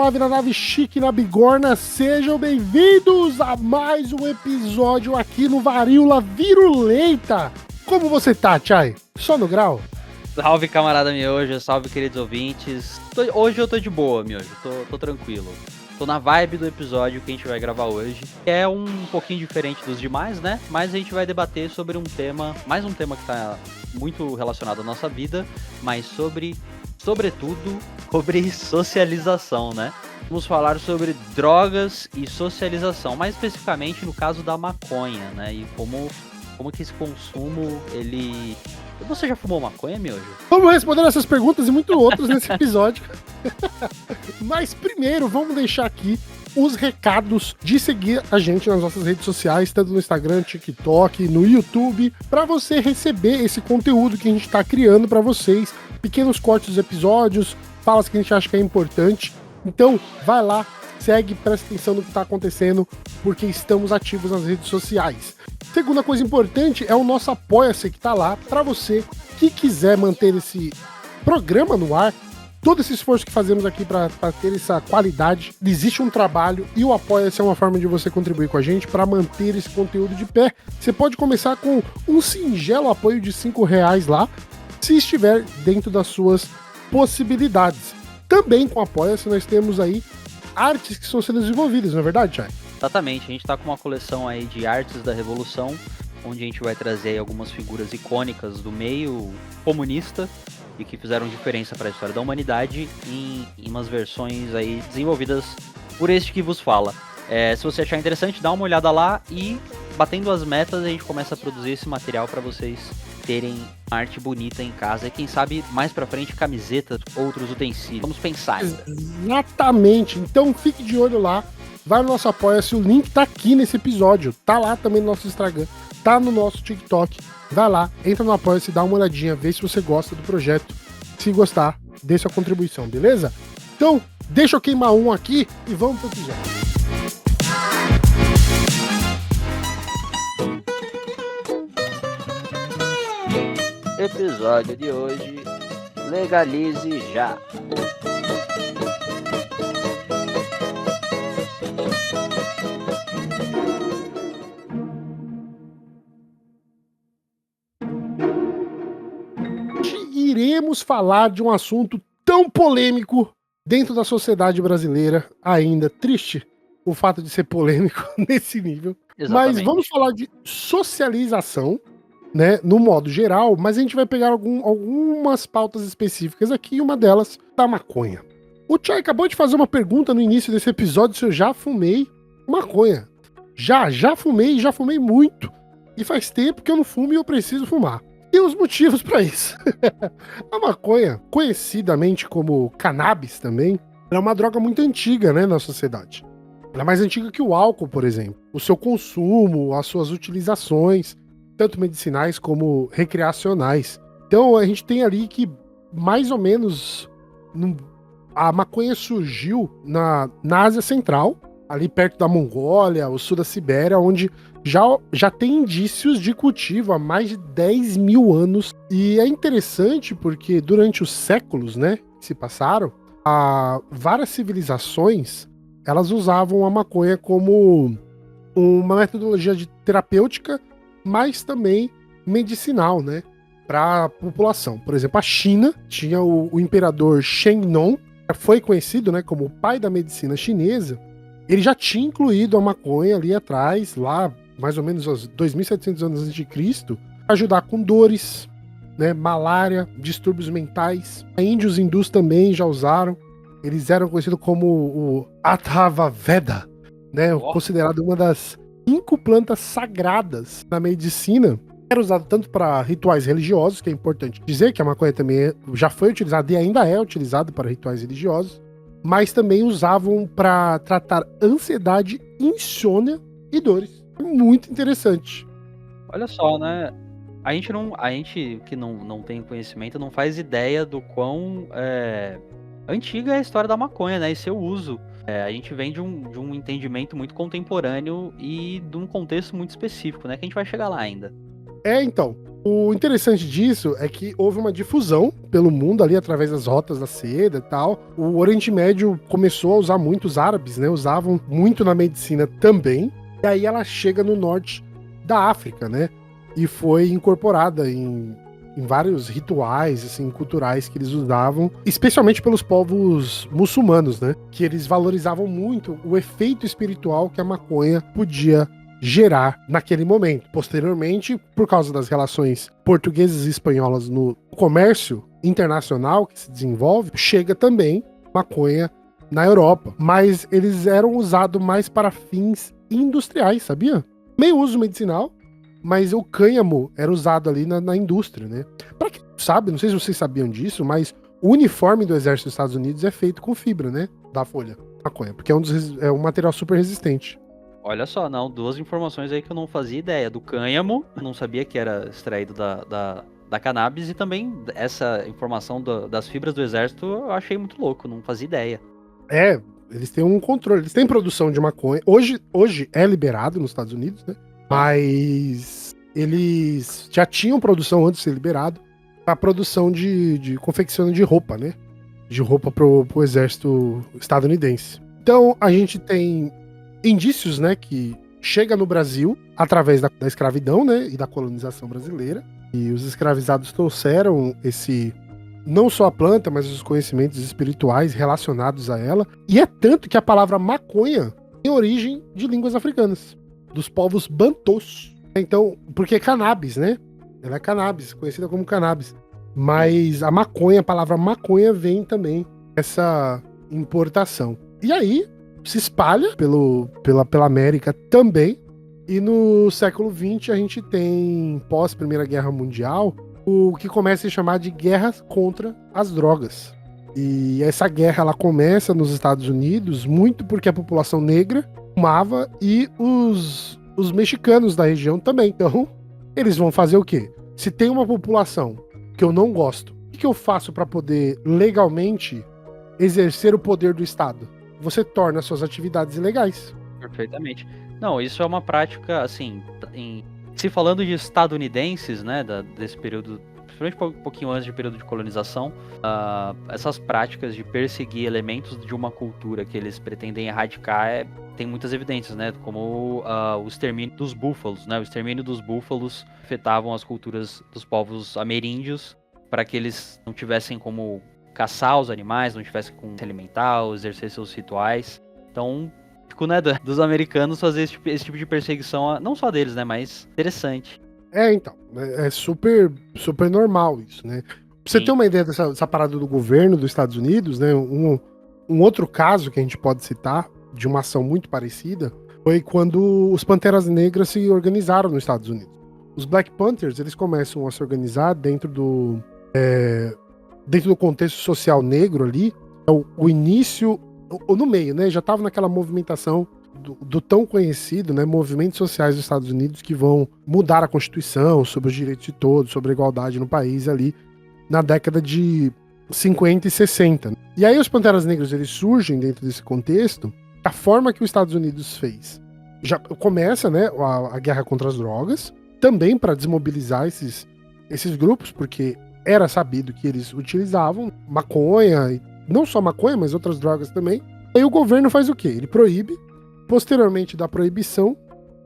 suave, na nave chique, na bigorna, sejam bem-vindos a mais um episódio aqui no Varíola Virulenta. Como você tá, Chay? Só no grau? Salve, camarada Miojo, salve, queridos ouvintes. Hoje eu tô de boa, Miojo, tô tranquilo. Tô na vibe do episódio que a gente vai gravar hoje. É um pouquinho diferente dos demais, né? Mas a gente vai debater sobre um tema, mais um tema que tá muito relacionado à nossa vida, mas sobretudo, sobre socialização, né? Vamos falar sobre drogas e socialização, mais especificamente no caso da maconha, né? E como que esse consumo, ele... Você já fumou maconha, Miojo? Vamos responder essas perguntas e muito outras nesse episódio. Mas primeiro, vamos deixar aqui os recados de seguir a gente nas nossas redes sociais, tanto no Instagram, TikTok, no YouTube, para você receber esse conteúdo que a gente está criando para vocês, pequenos cortes dos episódios, falas que a gente acha que é importante. Então, vai lá, segue, presta atenção no que está acontecendo, porque estamos ativos nas redes sociais. Segunda coisa importante é o nosso Apoia-se, que está lá para você que quiser manter esse programa no ar. Todo esse esforço que fazemos aqui para ter essa qualidade, existe um trabalho e o Apoia-se é uma forma de você contribuir com a gente para manter esse conteúdo de pé. Você pode começar com um singelo apoio de R$5 lá, se estiver dentro das suas possibilidades. Também com o Apoia-se nós temos aí artes que estão sendo desenvolvidas, não é verdade, Chay? Exatamente, a gente tá com uma coleção aí de artes da Revolução, onde a gente vai trazer aí algumas figuras icônicas do meio comunista e que fizeram diferença para a história da humanidade em umas versões aí desenvolvidas por este que vos fala. Se você achar interessante, dá uma olhada lá e, batendo as metas, a gente começa a produzir esse material para vocês terem uma arte bonita em casa e, quem sabe, mais pra frente, camisetas, outros utensílios. Vamos pensar. Exatamente, então fique de olho lá, vai no nosso Apoia-se, o link tá aqui nesse episódio, tá lá também no nosso Instagram, tá no nosso TikTok, vai lá, entra no Apoia-se, dá uma olhadinha, vê se você gosta do projeto, se gostar, dê sua contribuição, beleza? Então, deixa eu queimar um aqui e vamos pro episódio. Episódio de hoje, legalize já. Iremos falar de um assunto tão polêmico dentro da sociedade brasileira, ainda triste o fato de ser polêmico nesse nível. Exatamente. Mas vamos falar de socialização, né, no modo geral, mas a gente vai pegar algumas pautas específicas aqui, e uma delas da maconha. O Chay acabou de fazer uma pergunta no início desse episódio se eu já fumei maconha. Já fumei muito. E faz tempo que eu não fumo e eu preciso fumar. E os motivos para isso. A maconha, conhecidamente como cannabis também, é uma droga muito antiga, né, na sociedade. Ela é mais antiga que o álcool, por exemplo. O seu consumo, as suas utilizações, tanto medicinais como recreacionais. Então a gente tem ali que, mais ou menos, a maconha surgiu na Ásia Central, ali perto da Mongólia, o sul da Sibéria, onde já tem indícios de cultivo há mais de 10 mil anos. E é interessante porque durante os séculos, né, que se passaram, várias civilizações, elas usavam a maconha como uma metodologia terapêutica, mas também medicinal, né, para a população. Por exemplo, a China tinha o imperador Sheng Nong, que foi conhecido, né, como o pai da medicina chinesa. Ele já tinha incluído a maconha ali atrás, lá mais ou menos aos 2.700 anos antes de Cristo, para ajudar com dores, né, malária, distúrbios mentais. Índios hindus também já usaram. Eles eram conhecidos como o Atharva Veda, né, considerado uma das 5 plantas sagradas na medicina. Era usado tanto para rituais religiosos, que é importante dizer que a maconha também já foi utilizada e ainda é utilizada para rituais religiosos, mas também usavam para tratar ansiedade, insônia e dores. Muito interessante. Olha só, né? A gente que não tem conhecimento não faz ideia do quão antiga é a história da maconha, né? E seu uso. A gente vem de um entendimento muito contemporâneo e de um contexto muito específico, né? Que a gente vai chegar lá ainda. Então, O interessante disso é que houve uma difusão pelo mundo ali através das rotas da seda e tal. O Oriente Médio começou a usar muito, os árabes, né? Usavam muito na medicina também. E aí ela chega no norte da África, né? E foi incorporada em vários rituais, assim, culturais que eles usavam, especialmente pelos povos muçulmanos, né? Que eles valorizavam muito o efeito espiritual que a maconha podia gerar naquele momento. Posteriormente, por causa das relações portuguesas e espanholas no comércio internacional que se desenvolve, chega também maconha na Europa. Mas eles eram usados mais para fins industriais, sabia? Meio uso medicinal, mas o cânhamo era usado ali na indústria, né? Para quem não sabe, não sei se vocês sabiam disso, mas o uniforme do exército dos Estados Unidos é feito com fibra, né? Da folha maconha, porque é um material super resistente. Olha só, não, duas informações aí que eu não fazia ideia. Do cânhamo, não sabia que era extraído da cannabis, e também essa informação das fibras do exército eu achei muito louco, não fazia ideia. Eles têm um controle, eles têm produção de maconha. Hoje é liberado nos Estados Unidos, né? Mas eles já tinham produção antes de ser liberado, a produção de confecção de roupa, né? De roupa pro exército estadunidense. Então a gente tem indícios, né, que chega no Brasil através da escravidão, né, e da colonização brasileira. E os escravizados trouxeram não só a planta, mas os conhecimentos espirituais relacionados a ela. E é tanto que a palavra maconha tem origem de línguas africanas, dos povos bantus. Então, porque é cannabis, né? Ela é cannabis, conhecida como cannabis. Mas a palavra maconha vem também dessa importação. E aí, se espalha pela América também. E no século XX a gente tem, pós Primeira Guerra Mundial, o que começa a se chamar de guerra contra as drogas. E essa guerra ela começa nos Estados Unidos muito porque a população negra fumava e os mexicanos da região também. Então, eles vão fazer o quê? Se tem uma população que eu não gosto, o que eu faço para poder legalmente exercer o poder do Estado? Você torna suas atividades ilegais. Perfeitamente. Não, isso é uma prática, assim, se falando de estadunidenses, né, desse período, principalmente um pouquinho antes do período de colonização, essas práticas de perseguir elementos de uma cultura que eles pretendem erradicar tem muitas evidências, né, como o extermínio dos búfalos, né, o extermínio dos búfalos afetavam as culturas dos povos ameríndios para que eles não tivessem como caçar os animais, não tivessem como se alimentar, ou exercer seus rituais. Então, né, dos americanos fazer esse tipo de perseguição, não só deles, né, mas interessante. Então, é super, super normal isso, né? Pra você ter uma ideia dessa parada do governo dos Estados Unidos, né, um outro caso que a gente pode citar, de uma ação muito parecida, foi quando os Panteras Negras se organizaram nos Estados Unidos. Os Black Panthers, eles começam a se organizar dentro do contexto social negro ali, o início, ou no meio, né, já estava naquela movimentação do tão conhecido, né, movimentos sociais dos Estados Unidos que vão mudar a Constituição sobre os direitos de todos, sobre a igualdade no país ali, na década de 50 e 60. E aí os Panteras Negras, eles surgem dentro desse contexto. A forma que os Estados Unidos fez, já começa, né, a guerra contra as drogas, também para desmobilizar esses grupos, porque era sabido que eles utilizavam maconha, e não só maconha, mas outras drogas também. Aí o governo faz o quê? Ele proíbe. Posteriormente da proibição,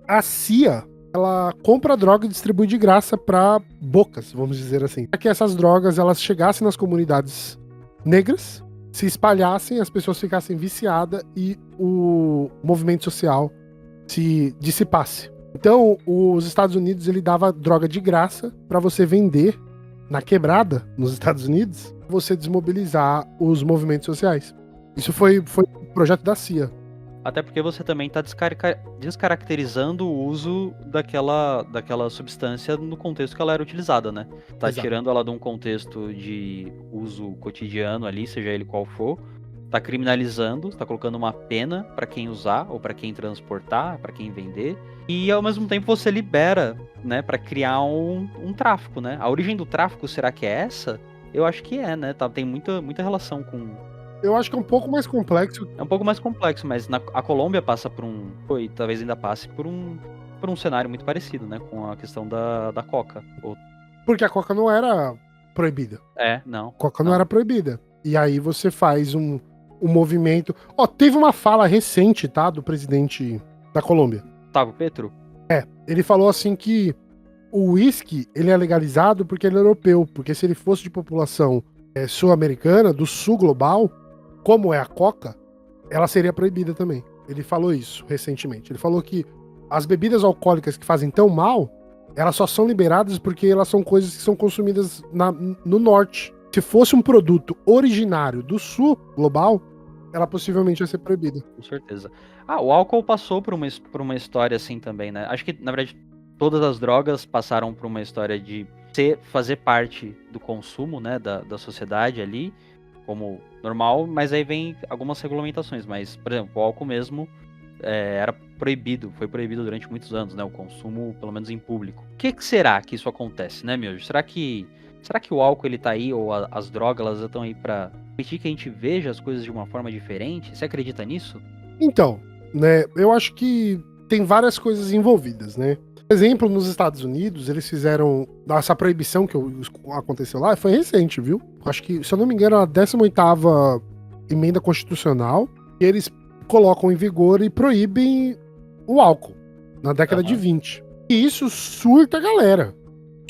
a CIA, ela compra a droga e distribui de graça para bocas, vamos dizer assim. Para que essas drogas elas chegassem nas comunidades negras, se espalhassem, as pessoas ficassem viciadas e o movimento social se dissipasse. Então, os Estados Unidos, ele dava droga de graça para você vender na quebrada nos Estados Unidos, você desmobilizar os movimentos sociais. Isso foi um projeto da CIA. Até porque você também está descaracterizando o uso daquela substância no contexto que ela era utilizada, né? Tá Exato. tirando ela de um contexto de uso cotidiano ali, seja ele qual for. Tá criminalizando, tá colocando uma pena para quem usar, ou para quem transportar, para quem vender. E ao mesmo tempo você libera, né, para criar um tráfico, né? A origem do tráfico, será que é essa? Eu acho que é, né? Tem muita relação com... Eu acho que é um pouco mais complexo. É um pouco mais complexo, mas a Colômbia passa por e talvez ainda passe por um cenário muito parecido, né? Com a questão da coca. Porque a coca não era proibida. Não. A coca não era proibida. E aí você faz um movimento. Ó, teve uma fala recente, tá? Do presidente da Colômbia. Gustavo Petro? Ele falou assim que o uísque, ele é legalizado porque ele é europeu. Porque se ele fosse de população sul-americana, do sul global, como é a coca, ela seria proibida também. Ele falou isso recentemente. Ele falou que as bebidas alcoólicas que fazem tão mal, elas só são liberadas porque elas são coisas que são consumidas no norte. Se fosse um produto originário do sul global, ela possivelmente ia ser proibida. Com certeza. O álcool passou por uma história assim também, né? Acho que, na verdade, todas as drogas passaram por uma história de fazer parte do consumo, né, da sociedade ali, como normal, mas aí vem algumas regulamentações. Mas, por exemplo, o álcool mesmo era proibido, foi proibido durante muitos anos, né? O consumo, pelo menos em público. O que será que isso acontece, né, Miojo? Será que o álcool ele tá aí, ou as drogas elas estão aí pra permitir que a gente veja as coisas de uma forma diferente? Você acredita nisso? Então, né, eu acho que tem várias coisas envolvidas, né? Por exemplo, nos Estados Unidos, eles fizeram essa proibição que aconteceu lá, foi recente, viu? Acho que, se eu não me engano, a 18ª emenda constitucional, e eles colocam em vigor e proíbem o álcool na década de 20. E isso surta a galera.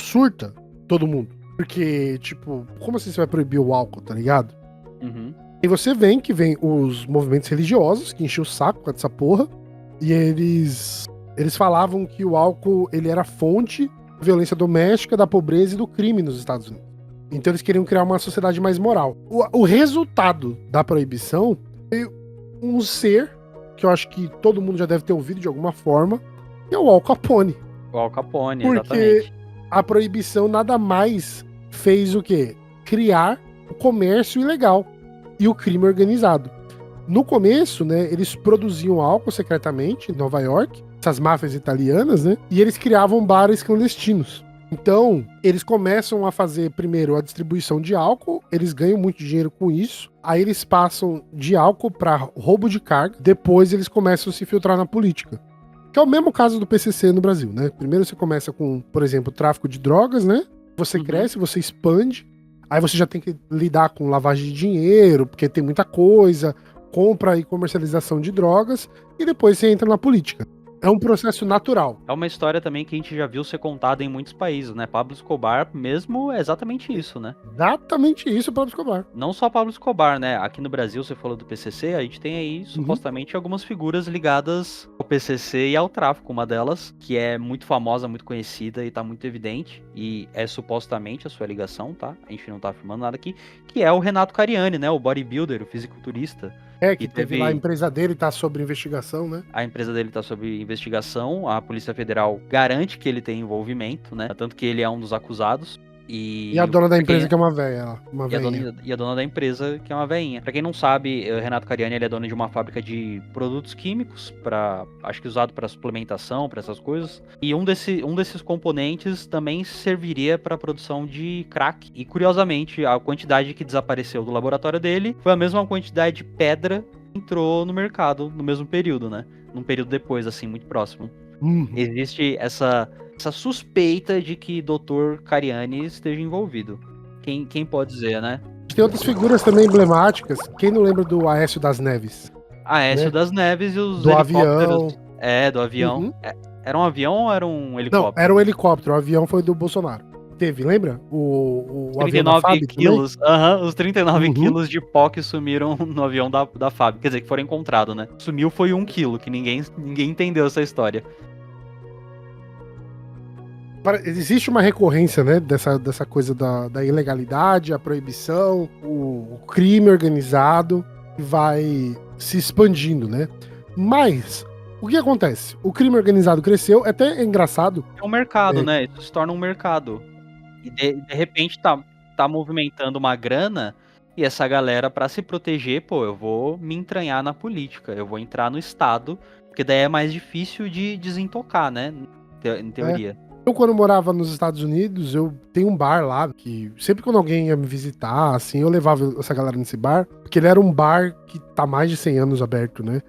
Surta todo mundo. Porque, tipo, como assim você vai proibir o álcool, tá ligado? Uhum. E você vem os movimentos religiosos que enchiam o saco com essa porra, e eles falavam que o álcool ele era fonte da violência doméstica, da pobreza e do crime nos Estados Unidos. Então eles queriam criar uma sociedade mais moral. O resultado da proibição foi um ser que eu acho que todo mundo já deve ter ouvido de alguma forma, que é o Al Capone. O Al Capone, porque exatamente. A proibição nada mais fez o quê? Criar o comércio ilegal e o crime organizado. No começo, né, eles produziam álcool secretamente em Nova York, essas máfias italianas, né, e eles criavam bares clandestinos. Então, eles começam a fazer primeiro a distribuição de álcool, eles ganham muito dinheiro com isso, aí eles passam de álcool para roubo de carga, depois eles começam a se filtrar na política. Que é o mesmo caso do PCC no Brasil, né? Primeiro você começa com, por exemplo, tráfico de drogas, né? Você cresce, você expande, aí você já tem que lidar com lavagem de dinheiro, porque tem muita coisa, compra e comercialização de drogas, e depois você entra na política. É um processo natural. É uma história também que a gente já viu ser contada em muitos países, né? Pablo Escobar mesmo é exatamente isso, né? Exatamente isso, Pablo Escobar. Não só Pablo Escobar, né? Aqui no Brasil, você falou do PCC, a gente tem aí, supostamente, algumas figuras ligadas ao PCC e ao tráfico. Uma delas, que é muito famosa, muito conhecida e tá muito evidente, e é supostamente a sua ligação, tá? A gente não tá afirmando nada aqui, que é o Renato Cariani, né? O bodybuilder, o fisiculturista. Que teve lá a empresa dele, tá sob investigação, né? A empresa dele tá sob investigação, a Polícia Federal garante que ele tem envolvimento, né? Tanto que ele é um dos acusados. E a dona da empresa que é uma velha. E a dona da empresa que é uma veinha. Pra quem não sabe, o Renato Cariani ele é dono de uma fábrica de produtos químicos, acho que usado para suplementação, para essas coisas. E um desses componentes também serviria para a produção de crack. E curiosamente, a quantidade que desapareceu do laboratório dele foi a mesma quantidade de pedra que entrou no mercado no mesmo período, né? Num período depois, assim, muito próximo. Existe essa suspeita de que Dr. Cariani esteja envolvido. Quem pode dizer, né? Tem outras figuras também emblemáticas. Quem não lembra do Aécio das Neves? Aécio das Neves e os do helicópteros. Avião. Do avião. Era um avião ou era um helicóptero? Não, era um helicóptero. O avião foi do Bolsonaro. Teve, lembra? O 39 avião da quilos. Os 39 quilos de pó que sumiram no avião da FAB. Quer dizer, que foram encontrados, né? Sumiu foi 1 quilo, que ninguém entendeu essa história. Existe uma recorrência, né, dessa coisa da ilegalidade, a proibição, o crime organizado que vai se expandindo, né? Mas o que acontece? O crime organizado cresceu, é até engraçado. É um mercado, né? Isso se torna um mercado. E de repente tá movimentando uma grana, e essa galera, pra se proteger, eu vou me entranhar na política, eu vou entrar no Estado, porque daí é mais difícil de desintocar, né? Em teoria. Eu, quando morava nos Estados Unidos, eu tenho um bar lá, que sempre quando alguém ia me visitar, assim, eu levava essa galera nesse bar, porque ele era um bar que tá mais de 100 anos aberto, né?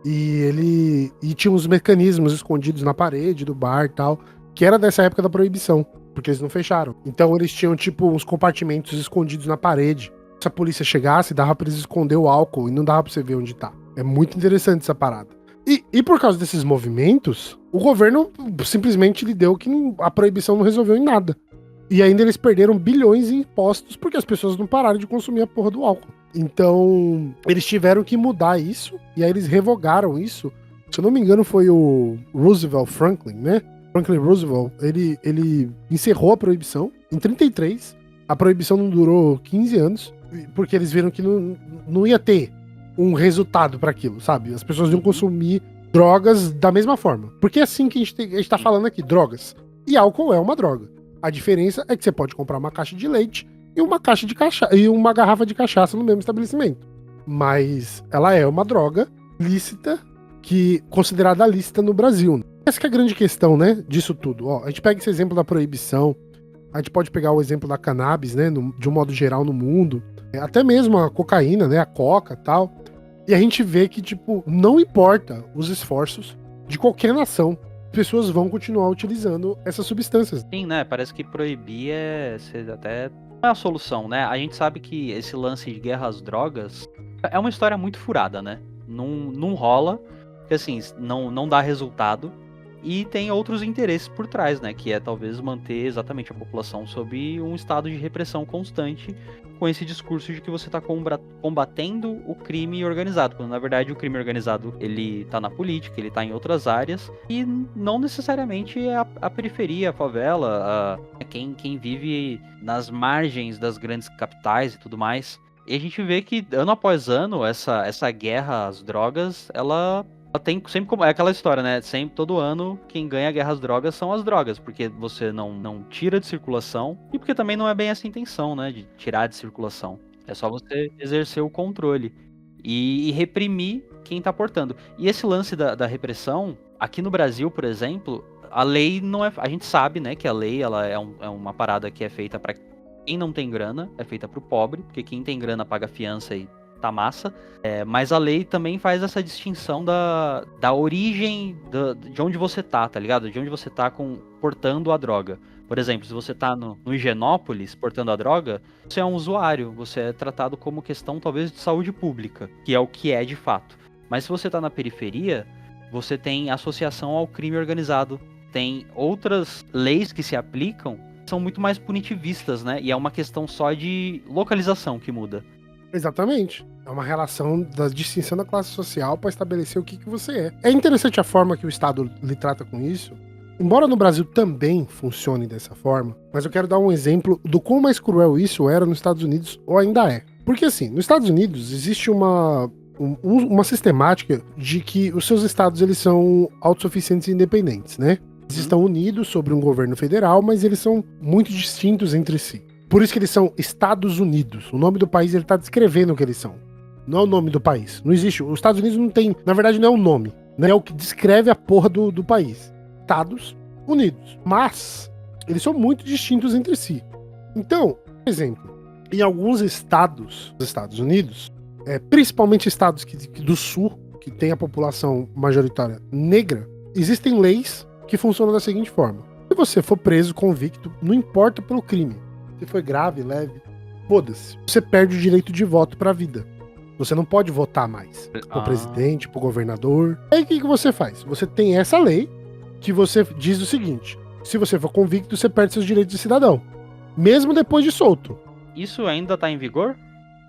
E tinha uns mecanismos escondidos na parede do bar e tal, que era dessa época da proibição. porque eles não fecharam. Então eles tinham, tipo, uns compartimentos escondidos na parede. Se a polícia chegasse, dava pra eles esconder o álcool e não dava pra você ver onde tá. É muito interessante essa parada. E por causa desses movimentos, o governo simplesmente lhe deu que a proibição não resolveu em nada. E ainda eles perderam bilhões em impostos porque as pessoas não pararam de consumir a porra do álcool. Então, eles tiveram que mudar isso, e aí eles revogaram isso. Se eu não me engano, foi o Roosevelt Franklin, né? Franklin Roosevelt, ele encerrou a proibição em 33. A proibição não durou 15 anos, porque eles viram que não ia ter um resultado para aquilo, sabe? As pessoas iam consumir drogas da mesma forma. Porque é assim que a gente tá falando aqui, drogas. E álcool é uma droga. A diferença é que você pode comprar uma caixa de leite e uma caixa de cachaça e uma garrafa de cachaça no mesmo estabelecimento. Mas ela é uma droga lícita, considerada lícita no Brasil. Essa que é a grande questão, né, disso tudo. Ó, a gente pega esse exemplo da proibição, a gente pode pegar o exemplo da cannabis, né, de um modo geral no mundo, até mesmo a cocaína, né, a coca e tal. E a gente vê que, tipo, não importa os esforços de qualquer nação, pessoas vão continuar utilizando essas substâncias. Sim, né? Parece que proibir até não é a solução, né? A gente sabe que esse lance de guerra às drogas é uma história muito furada, né? Não rola, porque assim, não dá resultado. E tem outros interesses por trás, né? Que é talvez manter exatamente a população sob um estado de repressão constante, com esse discurso de que você está combatendo o crime organizado, quando na verdade o crime organizado ele tá na política, ele tá em outras áreas, e não necessariamente é a periferia, a favela, quem vive nas margens das grandes capitais e tudo mais. E a gente vê que ano após ano essa guerra às drogas, ela tem sempre como. É aquela história, né? Sempre, todo ano, quem ganha a guerra às drogas são as drogas. Porque você não tira de circulação. E porque também não é bem essa a intenção, né? De tirar de circulação. É só você exercer o controle. E reprimir quem tá portando. E esse lance da repressão, aqui no Brasil, por exemplo, a lei não é. A gente sabe, né? Que a lei ela é uma parada que é feita pra quem não tem grana. É feita pro pobre. Porque quem tem grana paga fiança e tá massa, mas a lei também faz essa distinção da origem de onde você tá ligado? De onde você tá portando a droga. Por exemplo, se você tá no Higienópolis portando a droga, você é um usuário, você é tratado como questão talvez de saúde pública, que é o que é de fato. Mas se você tá na periferia, você tem associação ao crime organizado, tem outras leis que se aplicam, são muito mais punitivistas, né? E é uma questão só de localização que muda. Exatamente. É uma relação da distinção da classe social para estabelecer o que você é. É interessante a forma que o Estado lhe trata com isso. Embora no Brasil também funcione dessa forma, mas eu quero dar um exemplo do quão mais cruel isso era nos Estados Unidos, ou ainda é. Porque assim, nos Estados Unidos existe uma sistemática de que os seus estados eles são autossuficientes e independentes, né? Eles estão unidos sobre um governo federal, mas eles são muito distintos entre si. Por isso que eles são Estados Unidos. O nome do país ele tá descrevendo o que eles são. Não é o nome do país. Não existe. Os Estados Unidos não tem. Na verdade, não é o nome. Né? É o que descreve a porra do país. Estados Unidos. Mas eles são muito distintos entre si. Então, por exemplo, em alguns estados dos Estados Unidos, principalmente estados do sul, que tem a população majoritária negra, existem leis que funcionam da seguinte forma. Se você for preso, convicto, não importa pelo crime. Se foi grave, leve, foda-se. Você perde o direito de voto pra vida. Você não pode votar mais pro presidente, pro governador. Aí o que você faz? Você tem essa lei que você diz o seguinte: se você for convicto, você perde seus direitos de cidadão. Mesmo depois de solto. Isso ainda tá em vigor?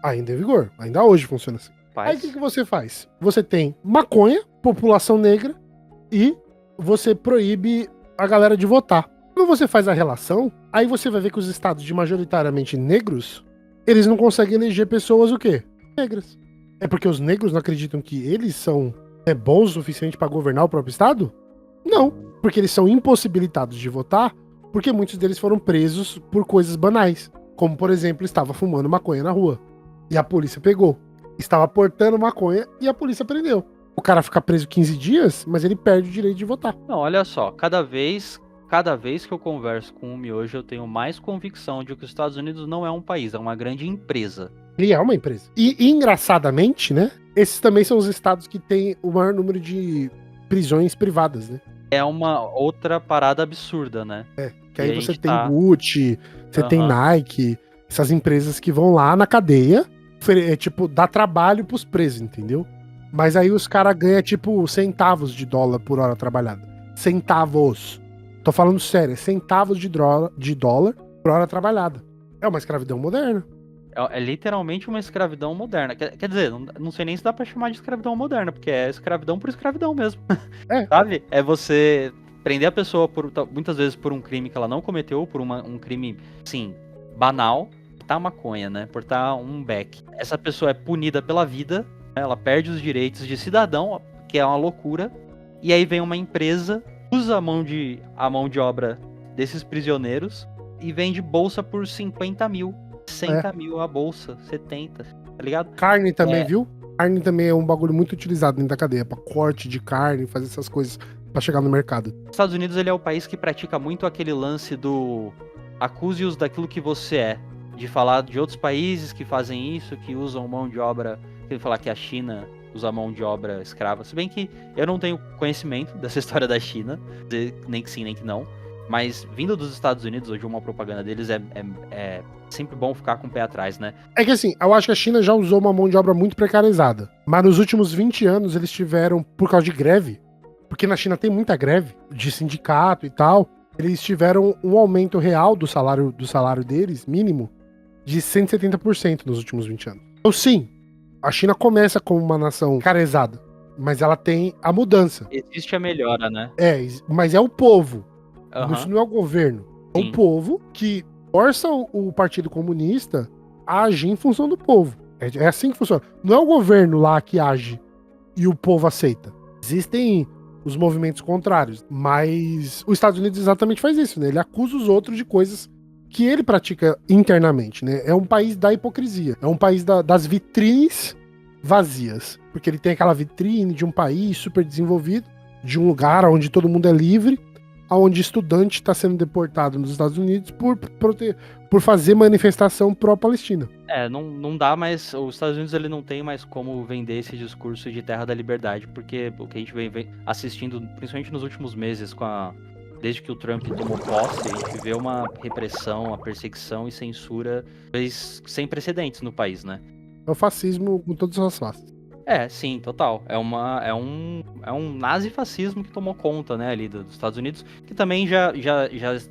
Ainda em vigor. Ainda hoje funciona assim. Aí o que você faz? Você tem maconha, população negra, e você proíbe a galera de votar. Quando você faz a relação, aí você vai ver que os estados de majoritariamente negros, eles não conseguem eleger pessoas o quê? Negras. É porque os negros não acreditam que eles são bons o suficiente para governar o próprio estado? Não, porque eles são impossibilitados de votar, porque muitos deles foram presos por coisas banais. Como, por exemplo, estava fumando maconha na rua e a polícia pegou. Estava portando maconha e a polícia prendeu. O cara fica preso 15 dias, mas ele perde o direito de votar. Não, olha só, cada vez que eu converso com o Miojo, eu tenho mais convicção de que os Estados Unidos não é um país, é uma grande empresa. Ele é uma empresa. E engraçadamente, né? Esses também são os estados que têm o maior número de prisões privadas, né? É uma outra parada absurda, né? Que E aí a você gente tem tá. Gucci, você tem Aham. Nike, essas empresas que vão lá na cadeia, tipo, dá trabalho pros presos, entendeu? Mas aí os caras ganham, tipo, centavos de dólar por hora trabalhada. Centavos. Tô falando sério, é centavos de dólar por hora trabalhada. É uma escravidão moderna. É literalmente uma escravidão moderna. Quer dizer, não sei nem se dá pra chamar de escravidão moderna, porque é escravidão por escravidão mesmo. É, Sabe? É você prender a pessoa muitas vezes por um crime que ela não cometeu, por um crime, sim, banal, tá maconha, né? Por tá um beck. Essa pessoa é punida pela vida, né? Ela perde os direitos de cidadão, que é uma loucura. E aí vem uma empresa, usa a mão de obra desses prisioneiros e vende bolsa por 50 mil. é. 60 mil a bolsa, 70, tá ligado? Carne também, É, viu? Carne também é um bagulho muito utilizado dentro da cadeia, pra corte de carne, fazer essas coisas pra chegar no mercado. Os Estados Unidos ele é o país que pratica muito aquele lance do acuse-os daquilo que você é. De falar de outros países que fazem isso, que usam mão de obra. Ele falar que a China usa mão de obra escrava. Se bem que eu não tenho conhecimento dessa história da China, nem que sim, nem que não. Mas vindo dos Estados Unidos, hoje uma propaganda deles é sempre bom ficar com o pé atrás, né? É que assim, eu acho que a China já usou uma mão de obra muito precarizada. Mas nos últimos 20 anos eles tiveram, por causa de greve, porque na China tem muita greve de sindicato e tal, eles tiveram um aumento real do salário deles, mínimo, de 170% nos últimos 20 anos. Então sim, a China começa como uma nação precarizada, mas ela tem a mudança. Existe a melhora, né? Mas é o povo. Isso Aham, não é o governo. É o sim. povo que força o Partido Comunista a agir em função do povo. É assim que funciona. Não é o governo lá que age e o povo aceita. Existem os movimentos contrários, mas os Estados Unidos exatamente faz isso, né? Ele acusa os outros de coisas que ele pratica internamente, né? É um país da hipocrisia. É um país das vitrines vazias. Porque ele tem aquela vitrine de um país super desenvolvido, de um lugar onde todo mundo é livre, onde estudante está sendo deportado nos Estados Unidos por fazer manifestação pró-Palestina. Não dá mais. Os Estados Unidos ele não tem mais como vender esse discurso de terra da liberdade, porque o que a gente vem assistindo, principalmente nos últimos meses, desde que o Trump tomou posse, a gente vê uma repressão, uma perseguição e censura sem precedentes no país, né? É o fascismo com todas as faces. Sim, total. É um nazifascismo que tomou conta, né, ali dos Estados Unidos, que também já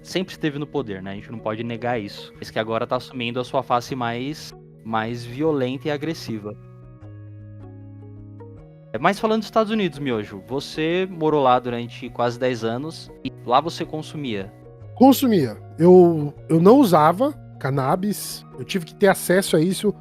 sempre esteve no poder, né? A gente não pode negar isso. Mas que agora tá assumindo a sua face mais violenta e agressiva. Mas falando dos Estados Unidos, Miojo, você morou lá durante quase 10 anos e lá você consumia. Consumia. Eu não usava cannabis, eu tive que ter acesso a isso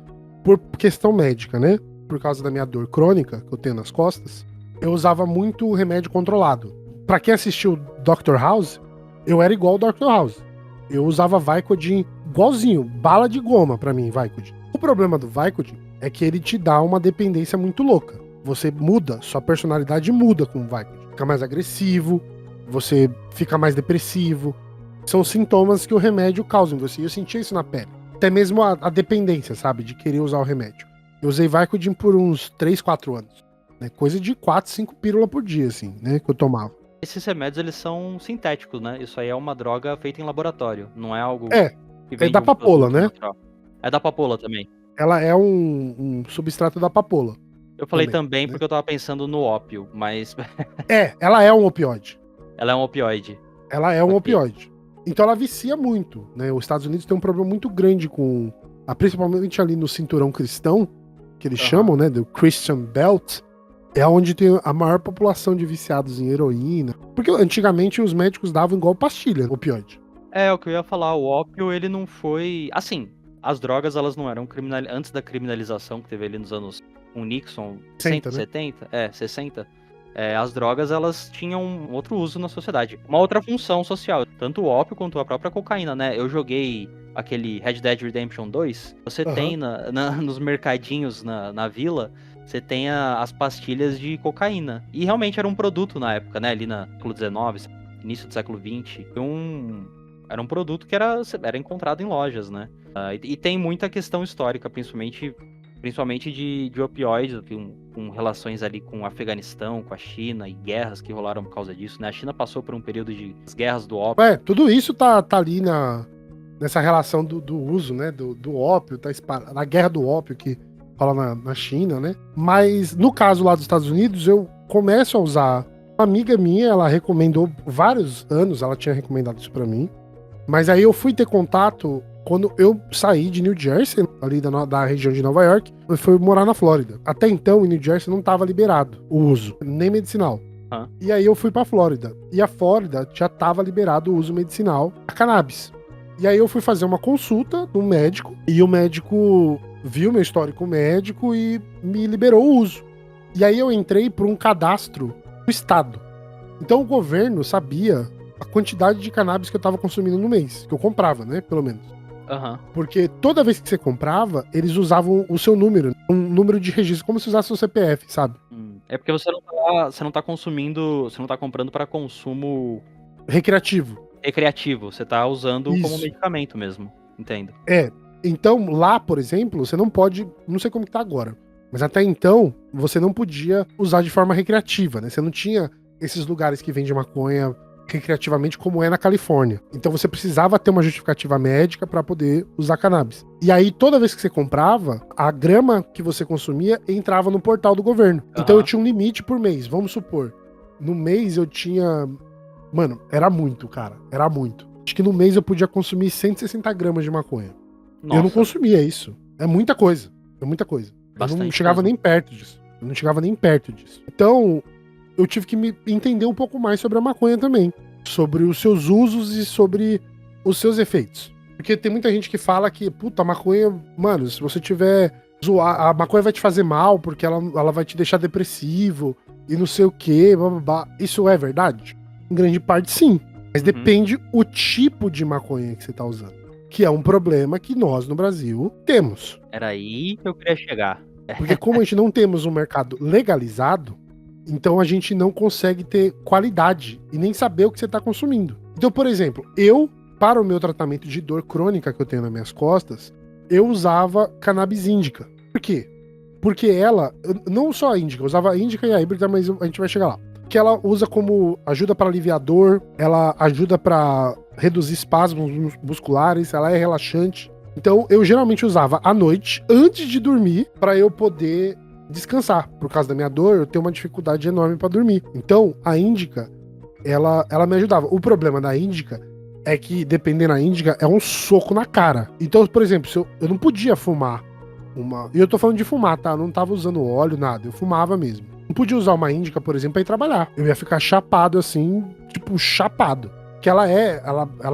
por questão médica, né? Por causa da minha dor crônica que eu tenho nas costas. Eu usava muito remédio controlado. Pra quem assistiu Dr. House, eu era igual ao Dr. House. Eu usava Vicodin igualzinho, bala de goma pra mim, Vicodin. O problema do Vicodin é que ele te dá uma dependência muito louca. Você muda, sua personalidade muda com o Vicodin. Fica mais agressivo, você fica mais depressivo. São sintomas que o remédio causa em você. E eu sentia isso na pele. Até mesmo a dependência, sabe? De querer usar o remédio. Eu usei Vicodin por uns 3, 4 anos. Né? Coisa de 4, 5 pílulas por dia, assim, né? Que eu tomava. Esses remédios, eles são sintéticos, né? Isso aí é uma droga feita em laboratório, não é algo É, que é vem de da um papoula, produto né? natural. É da papoula também. Ela é um substrato da papoula. Eu falei Também, também né? porque eu tava pensando no ópio, mas Ela é um opioide. ela é um opioide. Ela é um Ok. opioide. Então ela vicia muito, né? Os Estados Unidos tem um problema muito grande com, principalmente ali no cinturão cristão, que eles Aham. chamam, né, do Christian Belt, é onde tem a maior população de viciados em heroína. Porque antigamente os médicos davam igual pastilha, opioide. É, o que eu ia falar, o ópio, ele não foi... Assim, as drogas, elas não eram antes da criminalização que teve ali nos anos com Nixon, 60, né? 170, 60, as drogas, elas tinham um outro uso na sociedade, uma outra função social, tanto o ópio quanto a própria cocaína, né? Eu joguei aquele Red Dead Redemption 2, você tem nos mercadinhos na vila, você tem as pastilhas de cocaína, e realmente era um produto na época, né? Ali no século XIX, início do século XX, era um produto que era encontrado em lojas, né? E tem muita questão histórica, principalmente de opioides, com relações ali com o Afeganistão, com a China e guerras que rolaram por causa disso, né? A China passou por um período de guerras do ópio. Tudo isso tá ali nessa relação do uso, né? Do ópio, na guerra do ópio que rola na China, né? Mas no caso lá dos Estados Unidos, eu começo a usar. Uma amiga minha, ela recomendou vários anos, ela tinha recomendado isso pra mim. Mas aí eu fui ter contato quando eu saí de New Jersey, ali da região de Nova York, e fui morar na Flórida. Até então, em New Jersey não estava liberado o uso, nem medicinal. E aí eu fui pra Flórida. E a Flórida já estava liberado o uso medicinal a cannabis. E aí eu fui fazer uma consulta no médico, e o médico viu meu histórico médico e me liberou o uso. E aí eu entrei por um cadastro do estado. Então o governo sabia a quantidade de cannabis que eu tava consumindo no mês, que eu comprava, né, pelo menos. Porque toda vez que você comprava, eles usavam o seu número, um número de registro, como se usasse o CPF, sabe? É porque você não tá consumindo, você não tá comprando para consumo recreativo, você tá usando como medicamento mesmo, entendo. Então lá, por exemplo, você não pode, não sei como que tá agora, mas até então, você não podia usar de forma recreativa, né? Você não tinha esses lugares que vendem maconha recreativamente como é na Califórnia. Então você precisava ter uma justificativa médica para poder usar cannabis. E aí toda vez que você comprava, a grama que você consumia entrava no portal do governo. Então eu tinha um limite por mês, vamos supor. No mês eu tinha... Mano, era muito, cara. Era muito. Acho que no mês eu podia consumir 160 gramas de maconha. Nossa. Eu não consumia isso. É muita coisa. É muita coisa. Bastante, eu não chegava nem perto disso. Então... eu tive que me entender um pouco mais sobre a maconha também. Sobre os seus usos e sobre os seus efeitos. Porque tem muita gente que fala que, puta, a maconha... Mano, se você tiver... a maconha vai te fazer mal porque ela vai te deixar depressivo e não sei o quê, blá, blá, blá. Isso é verdade? Em grande parte, sim. Mas depende o tipo de maconha que você tá usando. Que é um problema que nós, no Brasil, temos. Era aí que eu queria chegar. Porque como a gente não temos um mercado legalizado, então a gente não consegue ter qualidade e nem saber o que você está consumindo. Então, por exemplo, para o meu tratamento de dor crônica que eu tenho nas minhas costas, eu usava cannabis índica. Por quê? Porque ela, não só a índica, eu usava a índica e a híbrida, mas a gente vai chegar lá. Que ela usa como ajuda para aliviar dor, ela ajuda para reduzir espasmos musculares, ela é relaxante. Então eu geralmente usava à noite, antes de dormir, para eu poder descansar. Por causa da minha dor, eu tenho uma dificuldade enorme pra dormir. Então, a índica, ela me ajudava. O problema da índica é que, dependendo da índica, é um soco na cara. Então, por exemplo, eu não podia fumar e eu tô falando de fumar, tá? Eu não tava usando óleo, nada. Eu fumava mesmo. Não podia usar uma índica, por exemplo, pra ir trabalhar. Eu ia ficar chapado assim, tipo, chapado. Que ela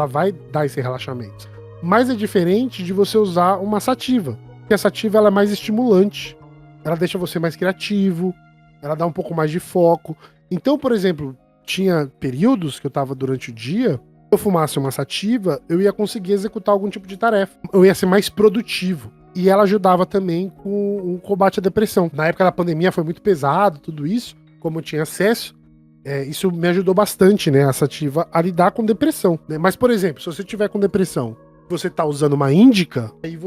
vai dar esse relaxamento. Mas é diferente de você usar uma sativa. Porque a sativa, ela é mais estimulante. Ela deixa você mais criativo, ela dá um pouco mais de foco. Então, por exemplo, tinha períodos que eu tava durante o dia, se eu fumasse uma sativa, eu ia conseguir executar algum tipo de tarefa. Eu ia ser mais produtivo. E ela ajudava também com o combate à depressão. Na época da pandemia foi muito pesado, tudo isso. Como eu tinha acesso, isso me ajudou bastante, né, a sativa, a lidar com depressão. Né? Mas, por exemplo, se você tiver com depressão, você tá usando uma índica, aí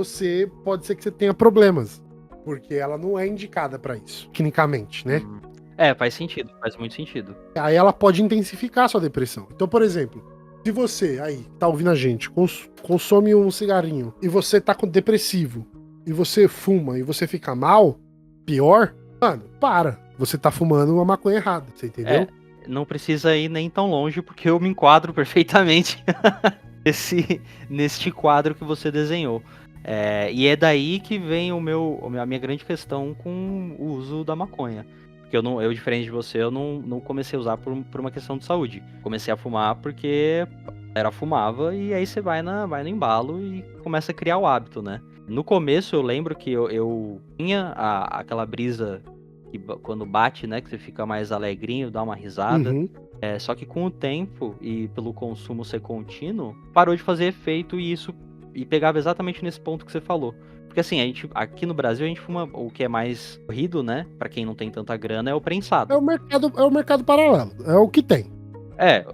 pode ser que você tenha problemas. Porque ela não é indicada pra isso, clinicamente, né? Faz sentido, faz muito sentido. Aí ela pode intensificar a sua depressão. Então, por exemplo, se você aí tá ouvindo a gente, consome um cigarrinho e você tá depressivo, e você fuma e você fica mal, pior, mano, para. Você tá fumando uma maconha errada, você entendeu? Não precisa ir nem tão longe, porque eu me enquadro perfeitamente neste quadro que você desenhou. E é daí que vem a minha grande questão com o uso da maconha. Porque eu diferente de você, eu não comecei a usar por uma questão de saúde. Comecei a fumar porque fumava e aí você vai no embalo e começa a criar o hábito, né? No começo eu lembro que eu tinha aquela brisa que quando bate, né, que você fica mais alegrinho, dá uma risada. Só que com o tempo e pelo consumo ser contínuo, parou de fazer efeito e pegava exatamente nesse ponto que você falou. Porque assim, aqui no Brasil a gente fuma o que é mais corrido, né? Pra quem não tem tanta grana, é o prensado. É o mercado paralelo, é o que tem.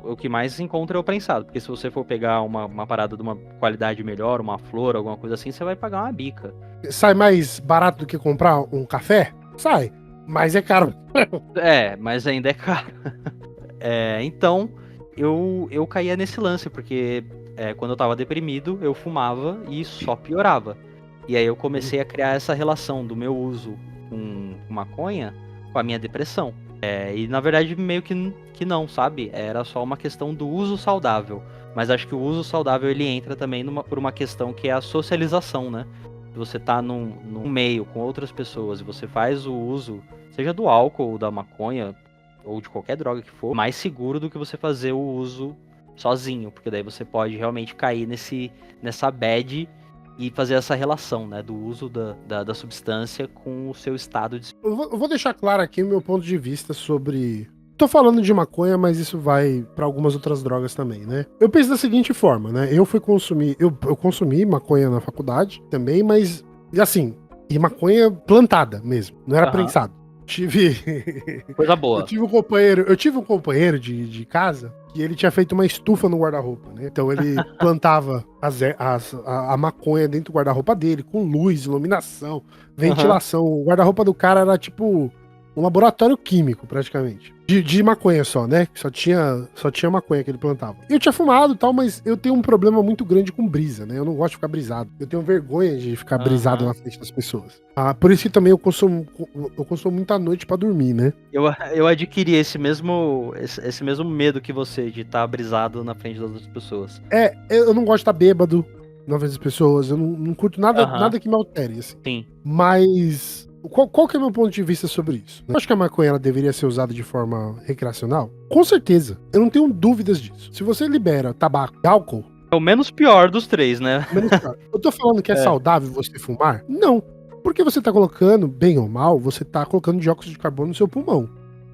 O que mais se encontra é o prensado. Porque se você for pegar uma parada de uma qualidade melhor, uma flor, alguma coisa assim, você vai pagar uma bica. Sai mais barato do que comprar um café? Sai. Mas é caro. Mas ainda é caro. Então, eu caía nesse lance, porque quando eu tava deprimido, eu fumava e só piorava. E aí eu comecei a criar essa relação do meu uso com maconha com a minha depressão. E na verdade meio que não, sabe? Era só uma questão do uso saudável. Mas acho que o uso saudável ele entra também por uma questão que é a socialização, né? Se você tá num meio com outras pessoas e você faz o uso, seja do álcool ou da maconha, ou de qualquer droga que for, mais seguro do que você fazer o uso sozinho. Porque daí você pode realmente cair nessa bad e fazer essa relação, né? Do uso da substância com o seu estado de... Eu vou deixar claro aqui o meu ponto de vista sobre... Tô falando de maconha, mas isso vai pra algumas outras drogas também, né? Eu penso da seguinte forma, né? Eu consumi maconha na faculdade também, mas, assim, e maconha plantada mesmo, não era prensado. Coisa boa. Eu tive um companheiro de casa que ele tinha feito uma estufa no guarda-roupa, né? Então ele plantava a maconha dentro do guarda-roupa dele, com luz, iluminação, ventilação. O guarda-roupa do cara era tipo um laboratório químico, praticamente. De maconha só, né? Só tinha maconha que ele plantava. Eu tinha fumado e tal, mas eu tenho um problema muito grande com brisa, né? Eu não gosto de ficar brisado. Eu tenho vergonha de ficar brisado na frente das pessoas. Por isso que também eu consumo muito à noite pra dormir, né? Eu adquiri esse mesmo medo que você, de estar brisado na frente das outras pessoas. Eu não gosto de estar bêbado na frente das pessoas. Eu não curto nada que me altere, assim. Sim. Mas... Qual que é o meu ponto de vista sobre isso? Eu acho que a maconha ela deveria ser usada de forma recreacional? Com certeza. Eu não tenho dúvidas disso. Se você libera tabaco e álcool... É o menos pior dos três, né? Menos pior. Eu tô falando que é saudável você fumar? Não. Porque você tá colocando, bem ou mal, você tá colocando dióxido de carbono no seu pulmão.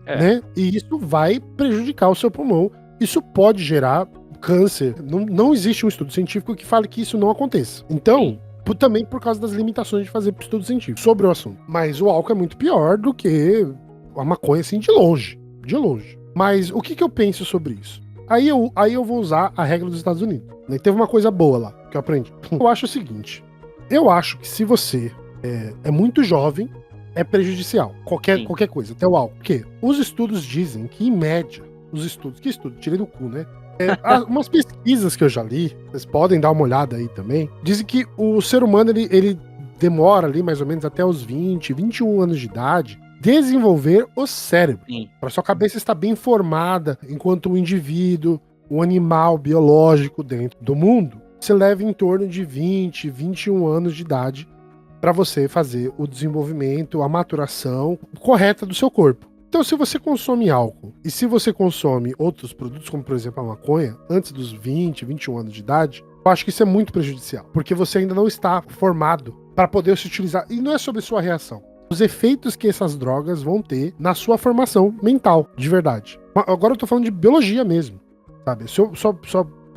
Né? E isso vai prejudicar o seu pulmão. Isso pode gerar câncer. Não existe um estudo científico que fale que isso não aconteça. Então... Também por causa das limitações de fazer estudo científico sobre o assunto. Mas o álcool é muito pior do que a maconha, assim, de longe. De longe. Mas o que eu penso sobre isso? Aí eu vou usar a regra dos Estados Unidos. Né? Teve uma coisa boa lá, que eu aprendi. Eu acho o seguinte. Eu acho que se você é muito jovem, é prejudicial. Qualquer coisa, até o álcool. Porque os estudos dizem que, em média, que estudo? Tirei do cu, né? Umas pesquisas que eu já li, vocês podem dar uma olhada aí também, dizem que o ser humano ele demora ali mais ou menos até os 20, 21 anos de idade desenvolver o cérebro. Para sua cabeça estar bem formada enquanto um indivíduo, um animal biológico dentro do mundo. Você leva em torno de 20, 21 anos de idade para você fazer o desenvolvimento, a maturação correta do seu corpo. Então, se você consome álcool e se você consome outros produtos, como por exemplo a maconha, antes dos 20, 21 anos de idade, eu acho que isso é muito prejudicial, porque você ainda não está formado para poder se utilizar. E não é sobre sua reação. Os efeitos que essas drogas vão ter na sua formação mental, de verdade. Agora eu tô falando de biologia mesmo, sabe? Seu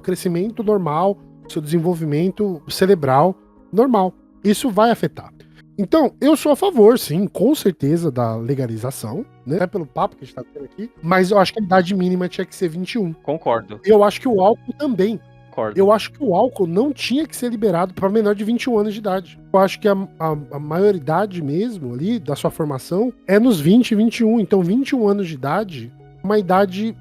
crescimento normal, seu desenvolvimento cerebral normal. Isso vai afetar. Então, eu sou a favor, sim, com certeza, da legalização, né? Até pelo papo que a gente tá tendo aqui. Mas eu acho que a idade mínima tinha que ser 21. Concordo. Eu acho que o álcool também. Concordo. Eu acho que o álcool não tinha que ser liberado para menor de 21 anos de idade. Eu acho que a maioridade mesmo ali da sua formação é nos 20, 21. Então, 21 anos de idade, uma idade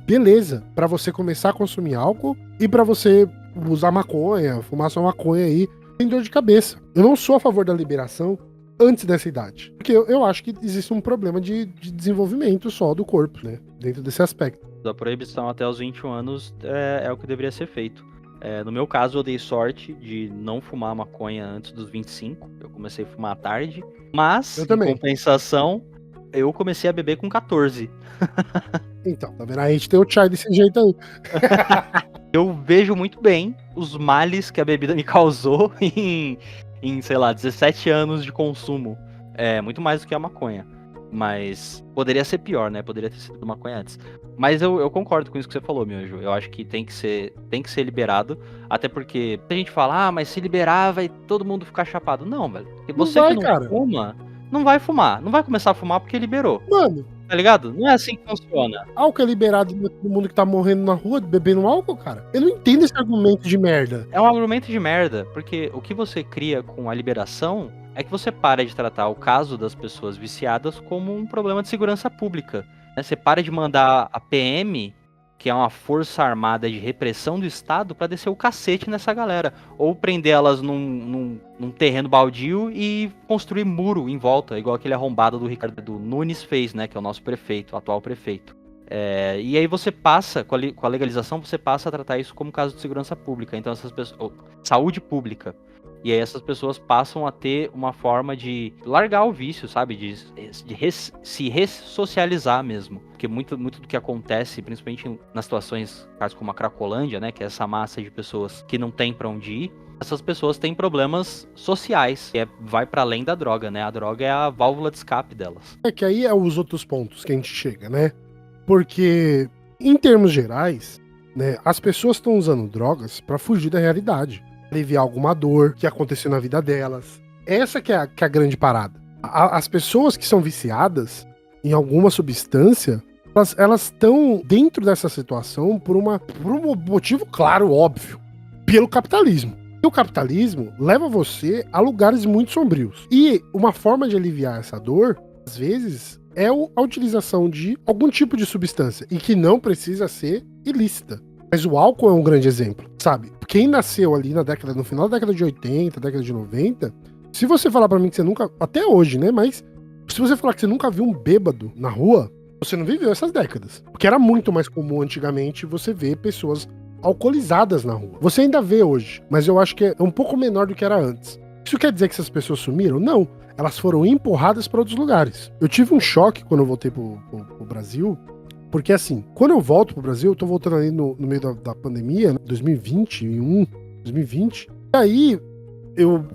beleza para você começar a consumir álcool e para você usar maconha, fumar sua maconha aí, sem dor de cabeça. Eu não sou a favor da liberação antes dessa idade. Porque eu acho que existe um problema de desenvolvimento só do corpo, né? Dentro desse aspecto. A proibição até os 21 anos é o que deveria ser feito. No meu caso, eu dei sorte de não fumar maconha antes dos 25. Eu comecei a fumar à tarde. Mas, em compensação, eu comecei a beber com 14. Então, tá vendo? A gente tem o chai desse jeito aí. Eu vejo muito bem os males que a bebida me causou em, sei lá, 17 anos de consumo. Muito mais do que a maconha. Mas poderia ser pior, né? Poderia ter sido maconha antes. Mas eu concordo com isso que você falou, Miojo. Eu acho que tem que ser liberado. Até porque a gente fala, mas se liberar vai todo mundo ficar chapado. Não, velho. Porque você que não fuma, não vai fumar. Não vai começar a fumar porque liberou. Mano... Tá ligado? Não é assim que funciona. Álcool é liberado no mundo que tá morrendo na rua, bebendo álcool, cara? Eu não entendo esse argumento de merda. É um argumento de merda, porque o que você cria com a liberação é que você para de tratar o caso das pessoas viciadas como um problema de segurança pública, né? Você para de mandar a PM, que é uma força armada de repressão do Estado, pra descer o cacete nessa galera. Ou prender elas num terreno baldio e construir muro em volta, igual aquele arrombado do Ricardo Nunes fez, né? Que é o nosso prefeito, o atual prefeito. E aí você passa, com a legalização, você passa a tratar isso como caso de segurança pública. Então essas pessoas, saúde pública. E aí essas pessoas passam a ter uma forma de largar o vício, sabe? De se ressocializar mesmo. Porque muito do que acontece, principalmente nas situações, caso como a Cracolândia, né? Que é essa massa de pessoas que não tem pra onde ir. Essas pessoas têm problemas sociais, que vai pra além da droga, né? A droga é a válvula de escape delas. É que aí é os outros pontos que a gente chega, né? Porque, em termos gerais, né, as pessoas estão usando drogas pra fugir da realidade. Aliviar alguma dor que aconteceu na vida delas. Essa que é a grande parada. As pessoas que são viciadas em alguma substância, elas estão dentro dessa situação por um motivo claro, óbvio. Pelo capitalismo. E o capitalismo leva você a lugares muito sombrios. E uma forma de aliviar essa dor, às vezes, é a utilização de algum tipo de substância. E que não precisa ser ilícita. Mas o álcool é um grande exemplo, sabe? Quem nasceu ali no final da década de 80, década de 90, se você falar pra mim que você nunca, até hoje, né? Mas se você falar que você nunca viu um bêbado na rua, você não viveu essas décadas. Porque era muito mais comum antigamente você ver pessoas alcoolizadas na rua. Você ainda vê hoje, mas eu acho que é um pouco menor do que era antes. Isso quer dizer que essas pessoas sumiram? Não. Elas foram empurradas para outros lugares. Eu tive um choque quando eu voltei pro Brasil. Porque assim, quando eu volto pro Brasil, eu tô voltando ali no meio da pandemia, né, 2021, 2020. E aí,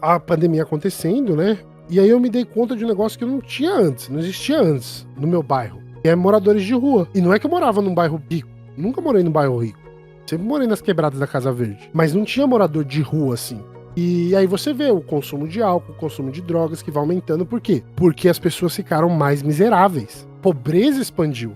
a pandemia acontecendo, né? E aí eu me dei conta de um negócio que eu não tinha antes, não existia antes no meu bairro. Que é moradores de rua. E não é que eu morava num bairro rico. Nunca morei num bairro rico. Sempre morei nas quebradas da Casa Verde. Mas não tinha morador de rua assim. E aí você vê o consumo de álcool, o consumo de drogas que vai aumentando. Por quê? Porque as pessoas ficaram mais miseráveis. Pobreza expandiu.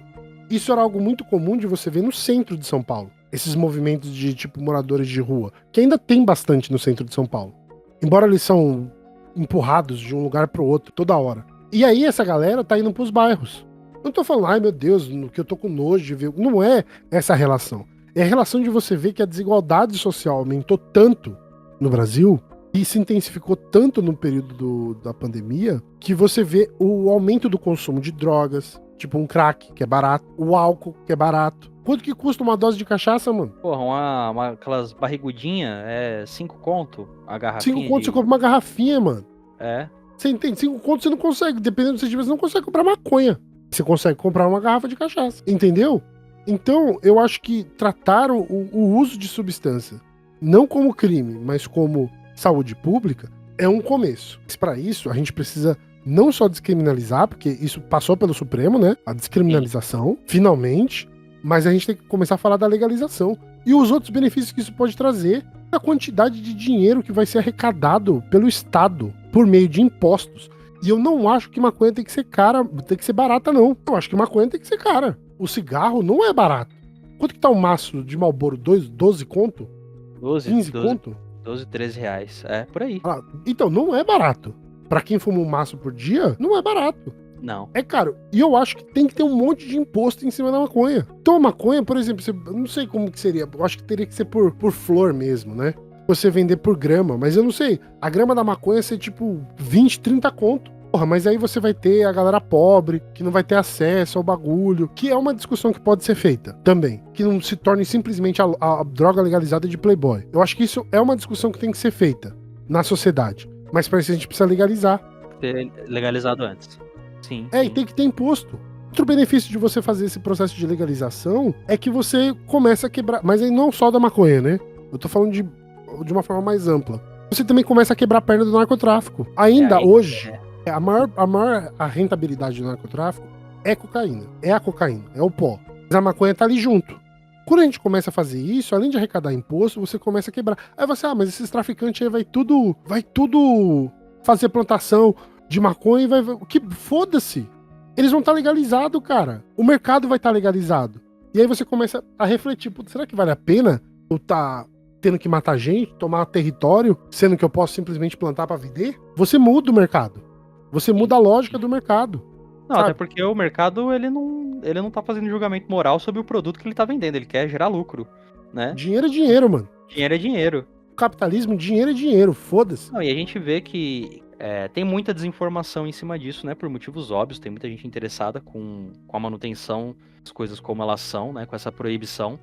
Isso era algo muito comum de você ver no centro de São Paulo. Esses movimentos de, tipo, moradores de rua, que ainda tem bastante no centro de São Paulo. Embora eles são empurrados de um lugar pro outro toda hora. E aí essa galera tá indo pros bairros. Não tô falando, ai meu Deus, que eu tô com nojo de ver. Não é essa relação. É a relação de você ver que a desigualdade social aumentou tanto no Brasil e se intensificou tanto no período da pandemia, que você vê o aumento do consumo de drogas, tipo um crack, que é barato, o álcool, que é barato. Quanto que custa uma dose de cachaça, mano? Porra, aquelas barrigudinhas, 5 conto a garrafinha. 5 conto você compra uma garrafinha, mano. É. Você entende? 5 conto você não consegue, dependendo do que você não consegue comprar maconha. Você consegue comprar uma garrafa de cachaça, entendeu? Então, eu acho que tratar o uso de substância, não como crime, mas como saúde pública, é um começo. Mas para isso, a gente precisa não só descriminalizar, porque isso passou pelo Supremo, né? A descriminalização, finalmente. Mas a gente tem que começar a falar da legalização. E os outros benefícios que isso pode trazer, a quantidade de dinheiro que vai ser arrecadado pelo Estado por meio de impostos. E eu não acho que maconha tem que ser cara, tem que ser barata, não. Eu acho que maconha tem que ser cara. O cigarro não é barato. Quanto que tá um maço de Marlboro? 12 conto? 15 conto? 12, 13 reais. É, por aí. Ah, então, não é barato. Pra quem fuma um maço por dia, não é barato. Não. É caro. E eu acho que tem que ter um monte de imposto em cima da maconha. Então a maconha, por exemplo, eu não sei como que seria. Eu acho que teria que ser por flor mesmo, né? Você vender por grama. Mas eu não sei. A grama da maconha ser tipo 20, 30 conto. Porra, mas aí você vai ter a galera pobre, que não vai ter acesso ao bagulho, que é uma discussão que pode ser feita também. Que não se torne simplesmente a droga legalizada de Playboy. Eu acho que isso é uma discussão que tem que ser feita na sociedade. Mas para isso a gente precisa legalizar. Ter legalizado antes. Sim. E tem que ter imposto. Outro benefício de você fazer esse processo de legalização é que você começa a quebrar. Mas aí não só da maconha, né? Eu tô falando de uma forma mais ampla. Você também começa a quebrar a perna do narcotráfico. Ainda hoje, a maior rentabilidade do narcotráfico é cocaína. É a cocaína, é o pó. Mas a maconha tá ali junto. Quando a gente começa a fazer isso, além de arrecadar imposto, você começa a quebrar. Aí você, mas esses traficantes aí vai tudo fazer plantação de maconha e vai. Que foda-se. Eles vão estar legalizados, cara. O mercado vai estar legalizado. E aí você começa a refletir, será que vale a pena eu tá tendo que matar gente, tomar território, sendo que eu posso simplesmente plantar pra vender, você muda o mercado. Você muda a lógica do mercado. Não, sabe? até porque o mercado, ele não tá fazendo julgamento moral sobre o produto que ele tá vendendo, ele quer gerar lucro, né? Dinheiro é dinheiro, mano. Dinheiro é dinheiro. Capitalismo, dinheiro é dinheiro, foda-se. Não, e a gente vê que tem muita desinformação em cima disso, né? Por motivos óbvios, tem muita gente interessada com a manutenção das coisas como elas são, né? Com essa proibição.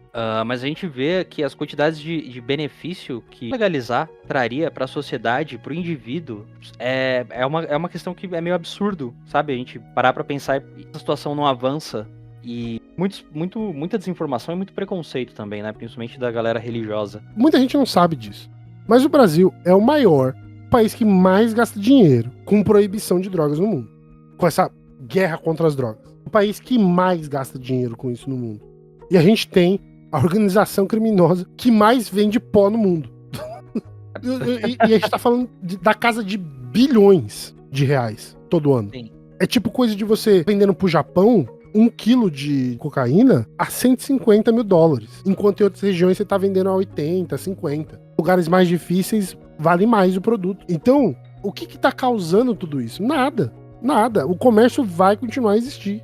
Mas a gente vê que as quantidades de benefício que legalizar traria para a sociedade, para o indivíduo, é uma questão que é meio absurdo, sabe? A gente parar para pensar e a situação não avança. E muita desinformação e muito preconceito também, né? Principalmente da galera religiosa. Muita gente não sabe disso. Mas o Brasil é o maior país que mais gasta dinheiro com proibição de drogas no mundo. Com essa guerra contra as drogas. O país que mais gasta dinheiro com isso no mundo. E a gente tem a organização criminosa que mais vende pó no mundo. e a gente tá falando da casa de bilhões de reais todo ano. Sim. É tipo coisa de você vendendo pro Japão 1 quilo de cocaína a $150 mil. Enquanto em outras regiões você tá vendendo a 80, 50. Lugares mais difíceis vale mais o produto. Então, o que tá causando tudo isso? Nada. Nada. O comércio vai continuar a existir.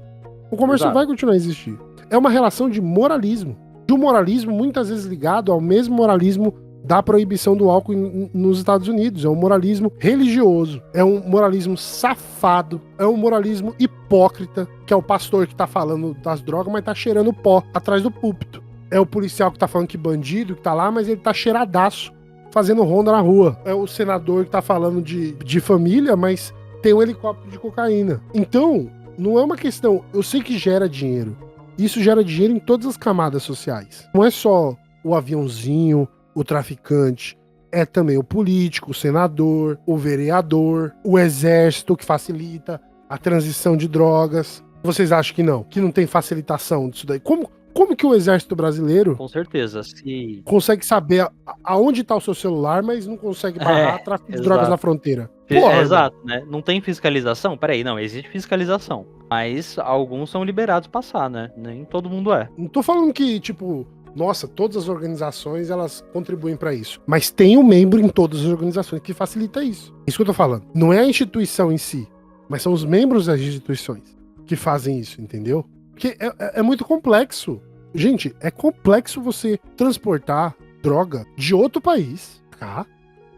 O comércio Exato. vai continuar a existir. É uma relação de moralismo. De um moralismo muitas vezes ligado ao mesmo moralismo da proibição do álcool nos Estados Unidos. É um moralismo religioso. É um moralismo safado. É um moralismo hipócrita, que é o pastor que tá falando das drogas, mas tá cheirando pó atrás do púlpito. É o policial que tá falando que bandido, que tá lá, mas ele tá cheiradaço, fazendo ronda na rua. É o senador que tá falando de família, mas tem um helicóptero de cocaína. Então, não é uma questão... Eu sei que gera dinheiro. Isso gera dinheiro em todas as camadas sociais. Não é só o aviãozinho, o traficante. É também o político, o senador, o vereador, o exército, que facilita a transição de drogas. Vocês acham que não? Que não tem facilitação disso daí? Como que o exército brasileiro Com certeza. Se... consegue saber aonde tá o seu celular, mas não consegue barrar tráfico de drogas exato. na fronteira? Porra, Exato, né? Não tem fiscalização? Peraí, não, existe fiscalização. Mas alguns são liberados passar, né? Nem todo mundo é. não tô falando que, tipo, nossa, todas as organizações, elas contribuem pra isso. Mas tem um membro em todas as organizações que facilita isso. Isso que eu tô falando. Não é a instituição em si, mas são os membros das instituições que fazem isso, entendeu? Porque é muito complexo. Gente, é complexo você transportar droga de outro país, tá?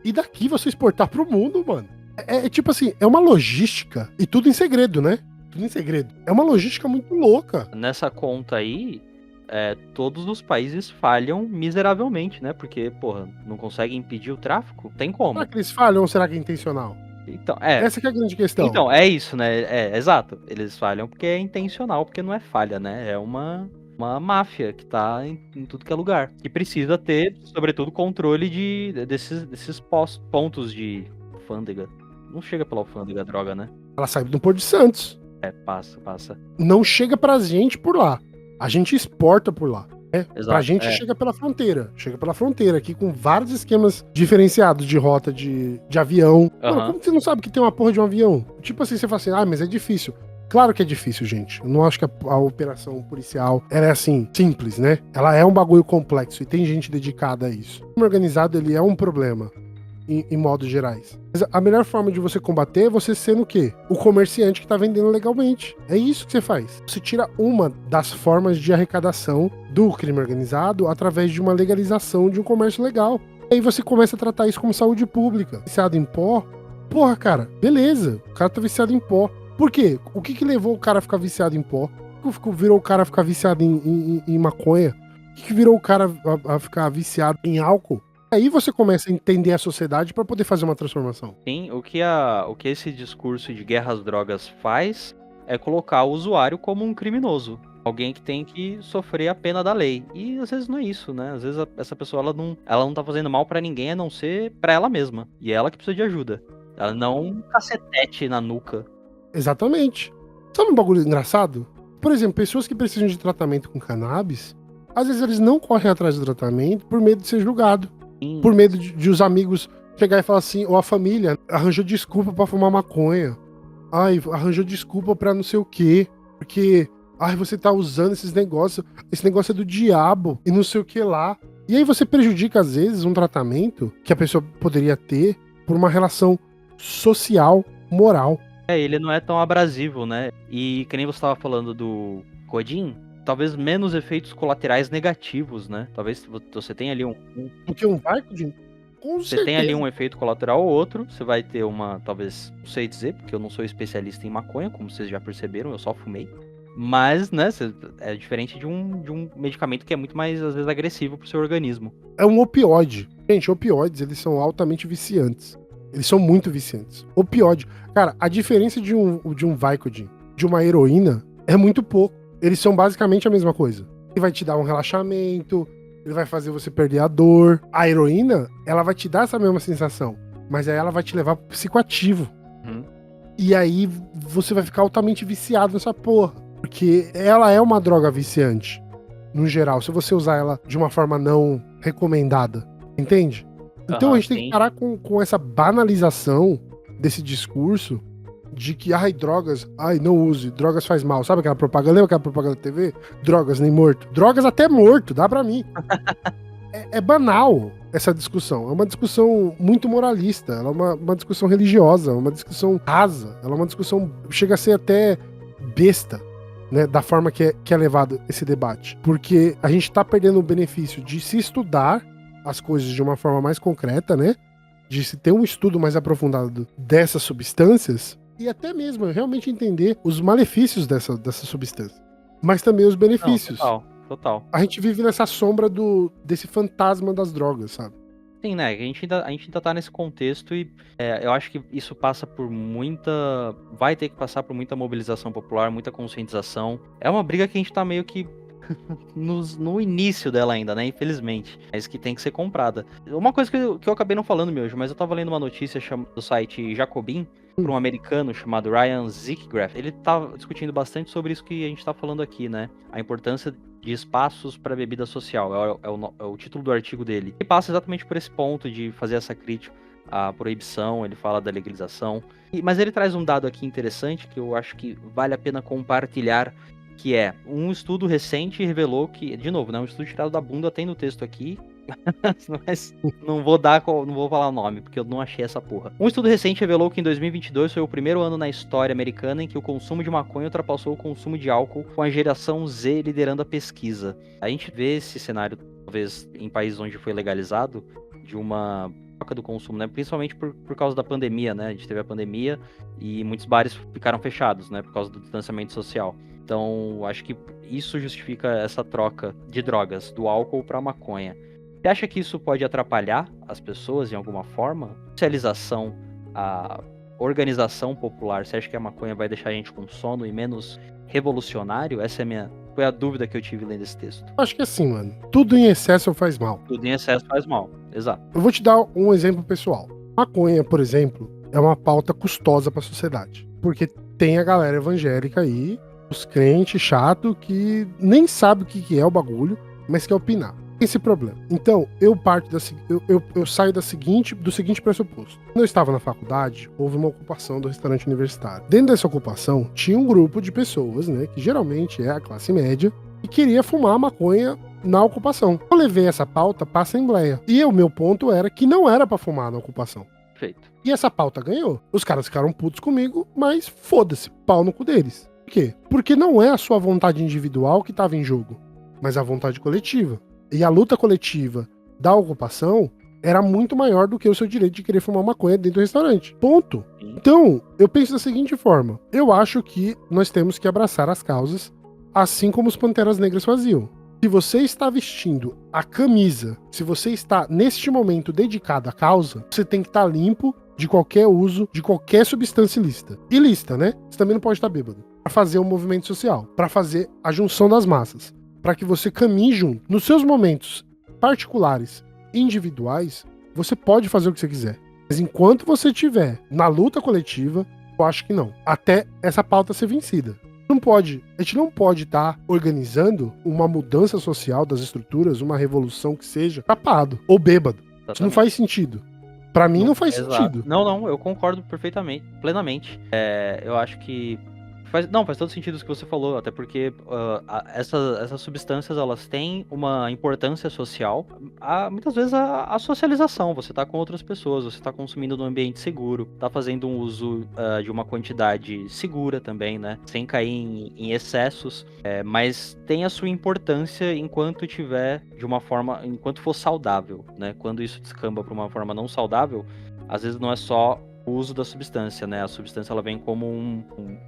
E daqui você exportar pro mundo, mano. É tipo assim, é uma logística. E tudo em segredo, né? Tudo em segredo. É uma logística muito louca. Nessa conta aí, todos os países falham miseravelmente, né? Porque, porra, não conseguem impedir o tráfico? Tem como. Será que eles falham ou será que é intencional? Então, Essa que é a grande questão. Então, é isso, né? Exato. Eles falham porque é intencional, porque não é falha, né? É uma máfia que tá em tudo que é lugar. E precisa ter, sobretudo, controle desses pontos de alfândega. Não chega pela alfândega a droga, né? Ela sai do Porto de Santos. Passa. Não chega pra gente por lá. A gente exporta por lá. Exato, pra gente chega pela fronteira. Chega pela fronteira aqui com vários esquemas diferenciados de rota de avião. Mano, como que você não sabe que tem uma porra de um avião? Tipo assim, você fala assim, mas é difícil. Claro que é difícil, gente. Eu não acho que a operação policial ela é assim, simples, né? Ela é um bagulho complexo e tem gente dedicada a isso. O crime organizado, ele é um problema, em modos gerais. Mas a melhor forma de você combater é você sendo o quê? O comerciante que tá vendendo legalmente. É isso que você faz. Você tira uma das formas de arrecadação do crime organizado através de uma legalização de um comércio legal. Aí você começa a tratar isso como saúde pública. Viciado em pó? Porra, cara, beleza. O cara tá viciado em pó. Por quê? O que levou o cara a ficar viciado em pó? O que virou o cara a ficar viciado em maconha? O que virou o cara a ficar viciado em álcool? Aí você começa a entender a sociedade para poder fazer uma transformação. Sim, o que esse discurso de guerra às drogas faz é colocar o usuário como um criminoso. Alguém que tem que sofrer a pena da lei. E às vezes não é isso, né? Às vezes essa pessoa ela não tá fazendo mal pra ninguém a não ser pra ela mesma. E é ela que precisa de ajuda. Ela não um cacetete na nuca. Exatamente. Sabe um bagulho engraçado? Por exemplo, pessoas que precisam de tratamento com cannabis, às vezes eles não correm atrás do tratamento por medo de ser julgado. Sim. Por medo de os amigos chegar e falar assim, ou a família arranjou desculpa pra fumar maconha. Arranjou desculpa pra não sei o quê. Porque, você tá usando esses negócios. Esse negócio é do diabo e não sei o que lá. E aí você prejudica, às vezes, um tratamento que a pessoa poderia ter por uma relação social, moral. Ele não é tão abrasivo, né? E que nem você tava falando do Codim, talvez menos efeitos colaterais negativos, né? Talvez você tenha ali Porque um Vicodin, com você tem ali certeza. um efeito colateral ou outro, você vai ter uma, talvez, não sei dizer, porque eu não sou especialista em maconha, como vocês já perceberam, eu só fumei. Mas, né, é diferente de um medicamento que é muito mais, às vezes, agressivo pro seu organismo. É um opioide. Gente, opioides, eles são altamente viciantes. Eles são muito viciantes. Opioide. Cara, a diferença de um Vicodin, de uma heroína, é muito pouco. Eles são basicamente a mesma coisa. Ele vai te dar um relaxamento, ele vai fazer você perder a dor. A heroína, ela vai te dar essa mesma sensação, mas aí ela vai te levar pro psicoativo. E aí você vai ficar altamente viciado nessa porra. Porque ela é uma droga viciante, no geral, se você usar ela de uma forma não recomendada. Entende? Então a gente tem que parar com essa banalização desse discurso de que, ai, drogas, ai, não use, drogas faz mal. Sabe aquela propaganda? Lembra aquela propaganda da TV? Drogas nem morto. Drogas até morto, dá pra mim. É banal essa discussão. É uma discussão muito moralista. Ela é uma discussão religiosa, uma discussão rasa. Ela é uma discussão, chega a ser até besta, né, da forma que é levado esse debate. Porque a gente tá perdendo o benefício de se estudar as coisas de uma forma mais concreta, né? De se ter um estudo mais aprofundado dessas substâncias e até mesmo realmente entender os malefícios dessa substância, mas também os benefícios. Não, total. A gente vive nessa sombra desse fantasma das drogas, sabe? Sim, né? A gente ainda tá nesse contexto e eu acho que isso passa por muita. Vai ter que passar por muita mobilização popular, muita conscientização. É uma briga que a gente tá meio que no início dela ainda, né? Infelizmente. Mas que tem que ser comprada. Uma coisa que eu acabei não falando, meu, mas eu tava lendo uma notícia do site Jacobin, por um americano chamado Ryan Zickgraf. Ele tava discutindo bastante sobre isso que a gente tá falando aqui, né? A importância de espaços para bebida social. É o título do artigo dele. Ele passa exatamente por esse ponto de fazer essa crítica à proibição, ele fala da legalização. Mas ele traz um dado aqui interessante que eu acho que vale a pena compartilhar, que é um estudo recente revelou que, de novo, né, um estudo tirado da bunda, tem no texto aqui, mas não vou falar o nome, porque eu não achei essa porra. Um estudo recente revelou que em 2022 foi o primeiro ano na história americana em que o consumo de maconha ultrapassou o consumo de álcool, com a geração Z liderando a pesquisa. A gente vê esse cenário, talvez, em países onde foi legalizado, de uma troca do consumo, né? Principalmente por causa da pandemia, né? A gente teve a pandemia e muitos bares ficaram fechados, né? Por causa do distanciamento social. Então, acho que isso justifica essa troca de drogas, do álcool para a maconha. Você acha que isso pode atrapalhar as pessoas de alguma forma? A socialização, a organização popular, você acha que a maconha vai deixar a gente com sono e menos revolucionário? Foi a dúvida que eu tive lendo esse texto. Acho que assim, mano, tudo em excesso faz mal. Tudo em excesso faz mal, exato. Eu vou te dar um exemplo pessoal. Maconha, por exemplo, é uma pauta custosa para a sociedade, porque tem a galera evangélica aí, os crentes chato que nem sabe o que é o bagulho, mas quer opinar. Esse problema. Então, eu saio do seguinte pressuposto. Quando eu estava na faculdade, houve uma ocupação do restaurante universitário. Dentro dessa ocupação, tinha um grupo de pessoas, né, que geralmente é a classe média, e queria fumar maconha na ocupação. Eu levei essa pauta para a assembleia. E o meu ponto era que não era para fumar na ocupação. Perfeito. E essa pauta ganhou. Os caras ficaram putos comigo, mas foda-se, pau no cu deles. Por quê? Porque não é a sua vontade individual que estava em jogo, mas a vontade coletiva. E a luta coletiva da ocupação era muito maior do que o seu direito de querer fumar maconha dentro do restaurante. Ponto. Então, eu penso da seguinte forma. Eu acho que nós temos que abraçar as causas, assim como os Panteras Negras faziam. Se você está vestindo a camisa, se você está, neste momento, dedicado à causa, você tem que estar limpo de qualquer uso, de qualquer substância ilícita. Ilícita, né? Você também não pode estar bêbado. Para fazer um movimento social, para fazer a junção das massas, para que você caminhe junto. Nos seus momentos particulares, individuais, você pode fazer o que você quiser. Mas enquanto você estiver na luta coletiva, eu acho que não. Até essa pauta ser vencida. A gente não pode estar organizando uma mudança social das estruturas, uma revolução que seja tapado ou bêbado. Isso não faz sentido. Pra mim não faz sentido. Não, eu concordo perfeitamente, plenamente. Eu acho que Faz todo sentido o que você falou, até porque essas substâncias, elas têm uma importância social. Muitas vezes a socialização, você tá com outras pessoas, você tá consumindo num ambiente seguro, tá fazendo um uso de uma quantidade segura também, né? Sem cair em excessos, mas tem a sua importância enquanto tiver de uma forma, enquanto for saudável, né? Quando isso descamba para uma forma não saudável, às vezes não é só o uso da substância, né? A substância, ela vem como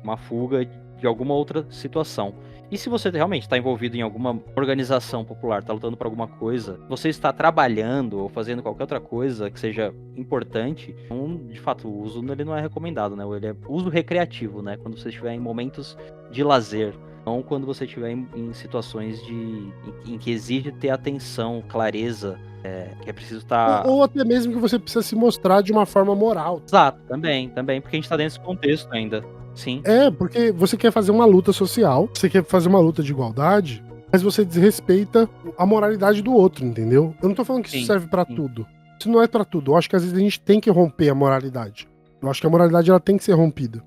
uma fuga de alguma outra situação. E se você realmente está envolvido em alguma organização popular, está lutando por alguma coisa, você está trabalhando ou fazendo qualquer outra coisa que seja importante, então, de fato, o uso ele não é recomendado, né? Ele é uso recreativo, né? Quando você estiver em momentos de lazer. Não quando você estiver em situações em que exige ter atenção, clareza, que é preciso estar... Ou até mesmo que você precisa se mostrar de uma forma moral. Exato, também, porque a gente tá dentro desse contexto ainda. Sim. Porque você quer fazer uma luta social, você quer fazer uma luta de igualdade, mas você desrespeita a moralidade do outro, entendeu? Eu não tô falando que isso serve pra tudo. Isso não é pra tudo. Eu acho que às vezes a gente tem que romper a moralidade. Eu acho que a moralidade ela tem que ser rompida.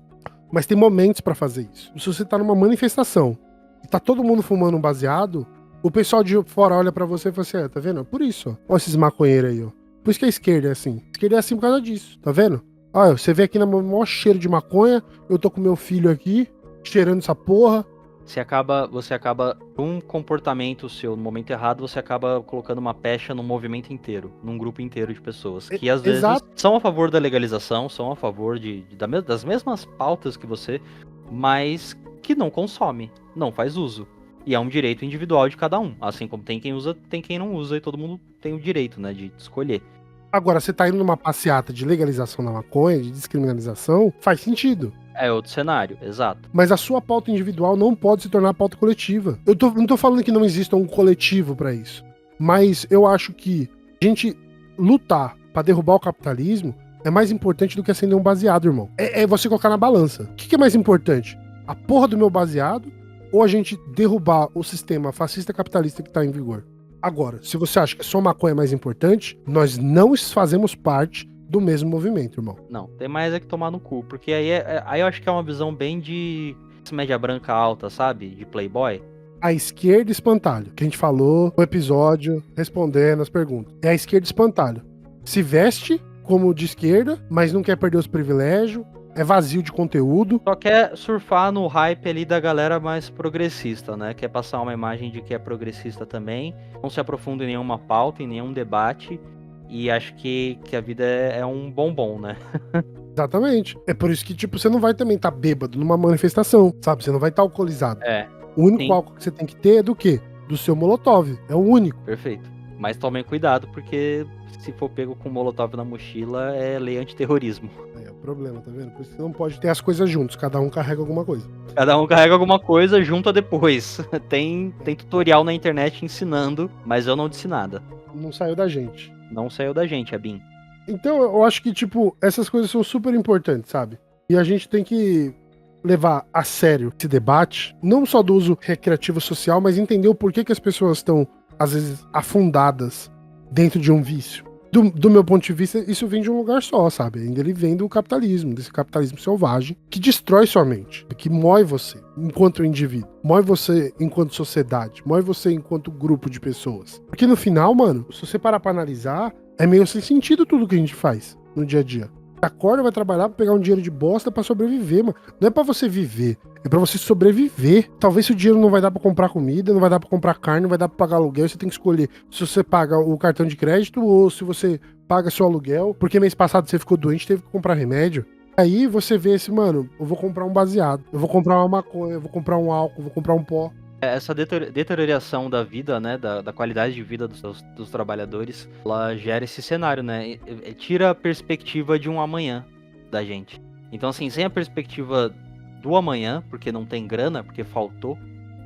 Mas tem momentos pra fazer isso. Se você tá numa manifestação e tá todo mundo fumando um baseado, o pessoal de fora olha pra você e fala assim, tá vendo? Por isso, ó. Olha esses maconheiros aí, ó. Por isso que a esquerda é assim. A esquerda é assim por causa disso, tá vendo? Olha, você vê aqui no maior cheiro de maconha, eu tô com meu filho aqui, cheirando essa porra. Você acaba, um comportamento seu no momento errado, você acaba colocando uma pecha num movimento inteiro, num grupo inteiro de pessoas, que às vezes são a favor da legalização, são a favor das mesmas pautas que você, mas que não consome, não faz uso. E é um direito individual de cada um, assim como tem quem usa, tem quem não usa, e todo mundo tem o direito, né, de escolher. Agora, você tá indo numa passeata de legalização da maconha, de descriminalização, faz sentido. É outro cenário, exato. Mas a sua pauta individual não pode se tornar pauta coletiva. Não tô falando que não exista um coletivo pra isso. Mas eu acho que a gente lutar pra derrubar o capitalismo é mais importante do que acender um baseado, irmão. É você colocar na balança. O que é mais importante? A porra do meu baseado ou a gente derrubar o sistema fascista capitalista que tá em vigor? Agora, se você acha que só maconha é mais importante, nós não fazemos parte do mesmo movimento, irmão. Não, tem mais que tomar no cu, porque aí eu acho que é uma visão bem de média branca alta, sabe? De playboy. A esquerda espantalho, que a gente falou no episódio respondendo as perguntas. É a esquerda espantalho. Se veste como de esquerda, mas não quer perder os privilégios, é vazio de conteúdo. Só quer surfar no hype ali da galera mais progressista, né? Quer passar uma imagem de que é progressista também. Não se aprofunda em nenhuma pauta, em nenhum debate. E acho que a vida é um bombom, né? Exatamente. É por isso que, tipo, você não vai também estar bêbado numa manifestação, sabe? Você não vai estar alcoolizado. O único álcool que você tem que ter é do quê? Do seu Molotov. É o único. Perfeito. Mas tomem cuidado, porque se for pego com Molotov na mochila, é lei antiterrorismo. É o problema, tá vendo? Por isso que você não pode ter as coisas juntos. Cada um carrega alguma coisa. Cada um carrega alguma coisa, junta depois. Tem tutorial na internet ensinando, mas eu não disse nada. Não saiu da gente. Não saiu da gente, Abin. Então, eu acho que, tipo, essas coisas são super importantes, sabe? E a gente tem que levar a sério esse debate, não só do uso recreativo social, mas entender o porquê que as pessoas estão, às vezes, afundadas dentro de um vício. Do meu ponto de vista, isso vem de um lugar só, sabe? Ainda ele vem do capitalismo, desse capitalismo selvagem, que destrói sua mente, que mói você enquanto indivíduo, mói você enquanto sociedade, mói você enquanto grupo de pessoas. Porque no final, mano, se você parar pra analisar, é meio sem sentido tudo que a gente faz no dia a dia. Você acorda, vai trabalhar pra pegar um dinheiro de bosta pra sobreviver, mano. Não é pra você viver, é pra você sobreviver. Talvez se o dinheiro não vai dar pra comprar comida, não vai dar pra comprar carne, não vai dar pra pagar aluguel, você tem que escolher se você paga o cartão de crédito ou se você paga seu aluguel, porque mês passado você ficou doente, teve que comprar remédio. Aí você vê esse, mano, eu vou comprar um baseado, eu vou comprar uma maconha, eu vou comprar um álcool, eu vou comprar um pó. Essa deterioração da vida, né, da qualidade de vida dos trabalhadores, ela gera esse cenário, né, tira a perspectiva de um amanhã da gente. Então, assim, sem a perspectiva do amanhã, porque não tem grana, porque faltou,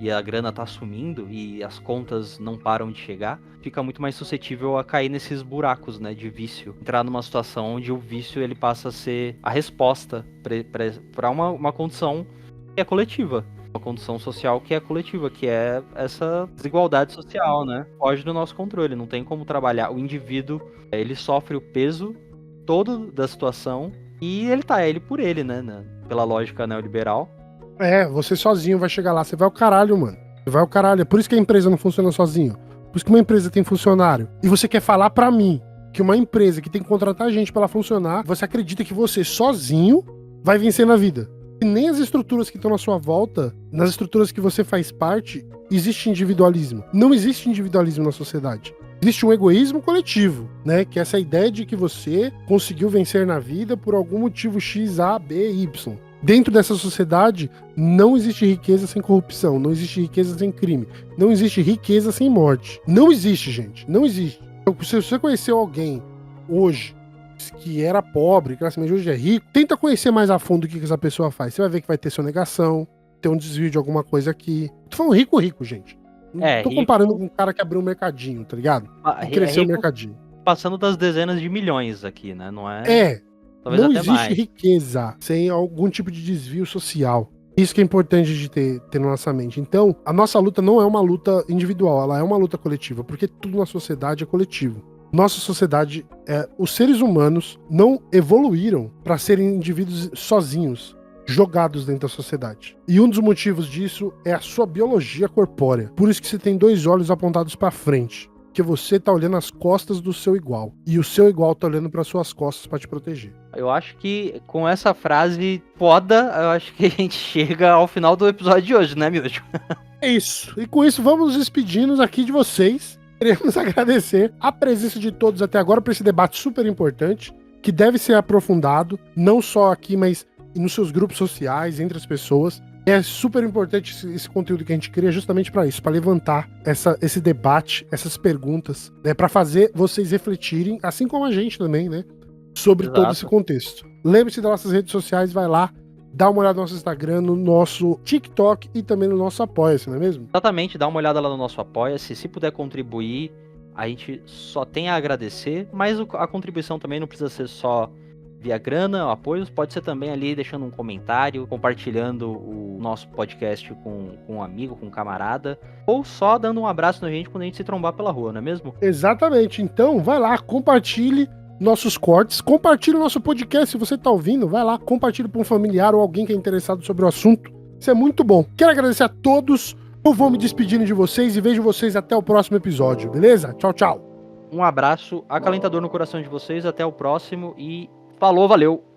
e a grana tá sumindo, e as contas não param de chegar, fica muito mais suscetível a cair nesses buracos, né, de vício. Entrar numa situação onde o vício, ele passa a ser a resposta para uma condição que é coletiva. Uma condição social que é coletiva, que é essa desigualdade social, né? Foge do nosso controle, não tem como trabalhar. O indivíduo, ele sofre o peso todo da situação e ele por ele, né? Pela lógica neoliberal. Você sozinho vai chegar lá, você vai ao caralho, mano. Você vai ao caralho. É por isso que a empresa não funciona sozinho. Por isso que uma empresa tem funcionário. E você quer falar pra mim que uma empresa que tem que contratar gente pra ela funcionar, você acredita que você sozinho vai vencer na vida. E nem as estruturas que estão na sua volta, nas estruturas que você faz parte, existe individualismo. Não existe individualismo na sociedade. Existe um egoísmo coletivo, né? Que é essa ideia de que você conseguiu vencer na vida por algum motivo X, A, B, Y. Dentro dessa sociedade, não existe riqueza sem corrupção, não existe riqueza sem crime, não existe riqueza sem morte. Não existe, gente, não existe. Então, se você conheceu alguém hoje que era pobre, classe média, hoje é rico, tenta conhecer mais a fundo o que essa pessoa faz. Você vai ver que vai ter sonegação, ter um desvio de alguma coisa aqui. Tô falando rico, gente. Não tô comparando com um cara que abriu um mercadinho, tá ligado? E cresceu o mercadinho. Passando das dezenas de milhões aqui, né? Não é... Talvez não até existe mais. riqueza sem algum tipo de desvio social. Isso que é importante de ter na nossa mente. Então, a nossa luta não é uma luta individual, ela é uma luta coletiva, porque tudo na sociedade é coletivo. Nossa sociedade, os seres humanos não evoluíram para serem indivíduos sozinhos, jogados dentro da sociedade. E um dos motivos disso é a sua biologia corpórea. Por isso que você tem 2 olhos apontados para frente. Porque você tá olhando as costas do seu igual. E o seu igual tá olhando para suas costas para te proteger. Eu acho que com essa frase foda, eu acho que a gente chega ao final do episódio de hoje, né, Miojo? É isso. E com isso, vamos nos despedindo aqui de vocês. Queremos agradecer a presença de todos até agora para esse debate super importante, que deve ser aprofundado, não só aqui, mas nos seus grupos sociais, entre as pessoas. É super importante esse conteúdo que a gente cria justamente para isso, para levantar esse debate, essas perguntas, né, para fazer vocês refletirem, assim como a gente também, né, sobre todo esse contexto. Lembre-se das nossas redes sociais, vai lá, dá uma olhada no nosso Instagram, no nosso TikTok e também no nosso Apoia-se, não é mesmo? Exatamente, dá uma olhada lá no nosso Apoia-se, se puder contribuir, a gente só tem a agradecer, mas a contribuição também não precisa ser só via grana, apoios, pode ser também ali deixando um comentário, compartilhando o nosso podcast com um amigo, com um camarada, ou só dando um abraço na gente quando a gente se trombar pela rua, não é mesmo? Exatamente, então vai lá, compartilhe nossos cortes, compartilhe o nosso podcast, se você tá ouvindo, vai lá, compartilhe para um familiar ou alguém que é interessado sobre o assunto, isso é muito bom. Quero agradecer a todos, eu vou me despedindo de vocês e vejo vocês até o próximo episódio, beleza? Tchau, tchau. Um abraço acalentador no coração de vocês, até o próximo e falou, valeu!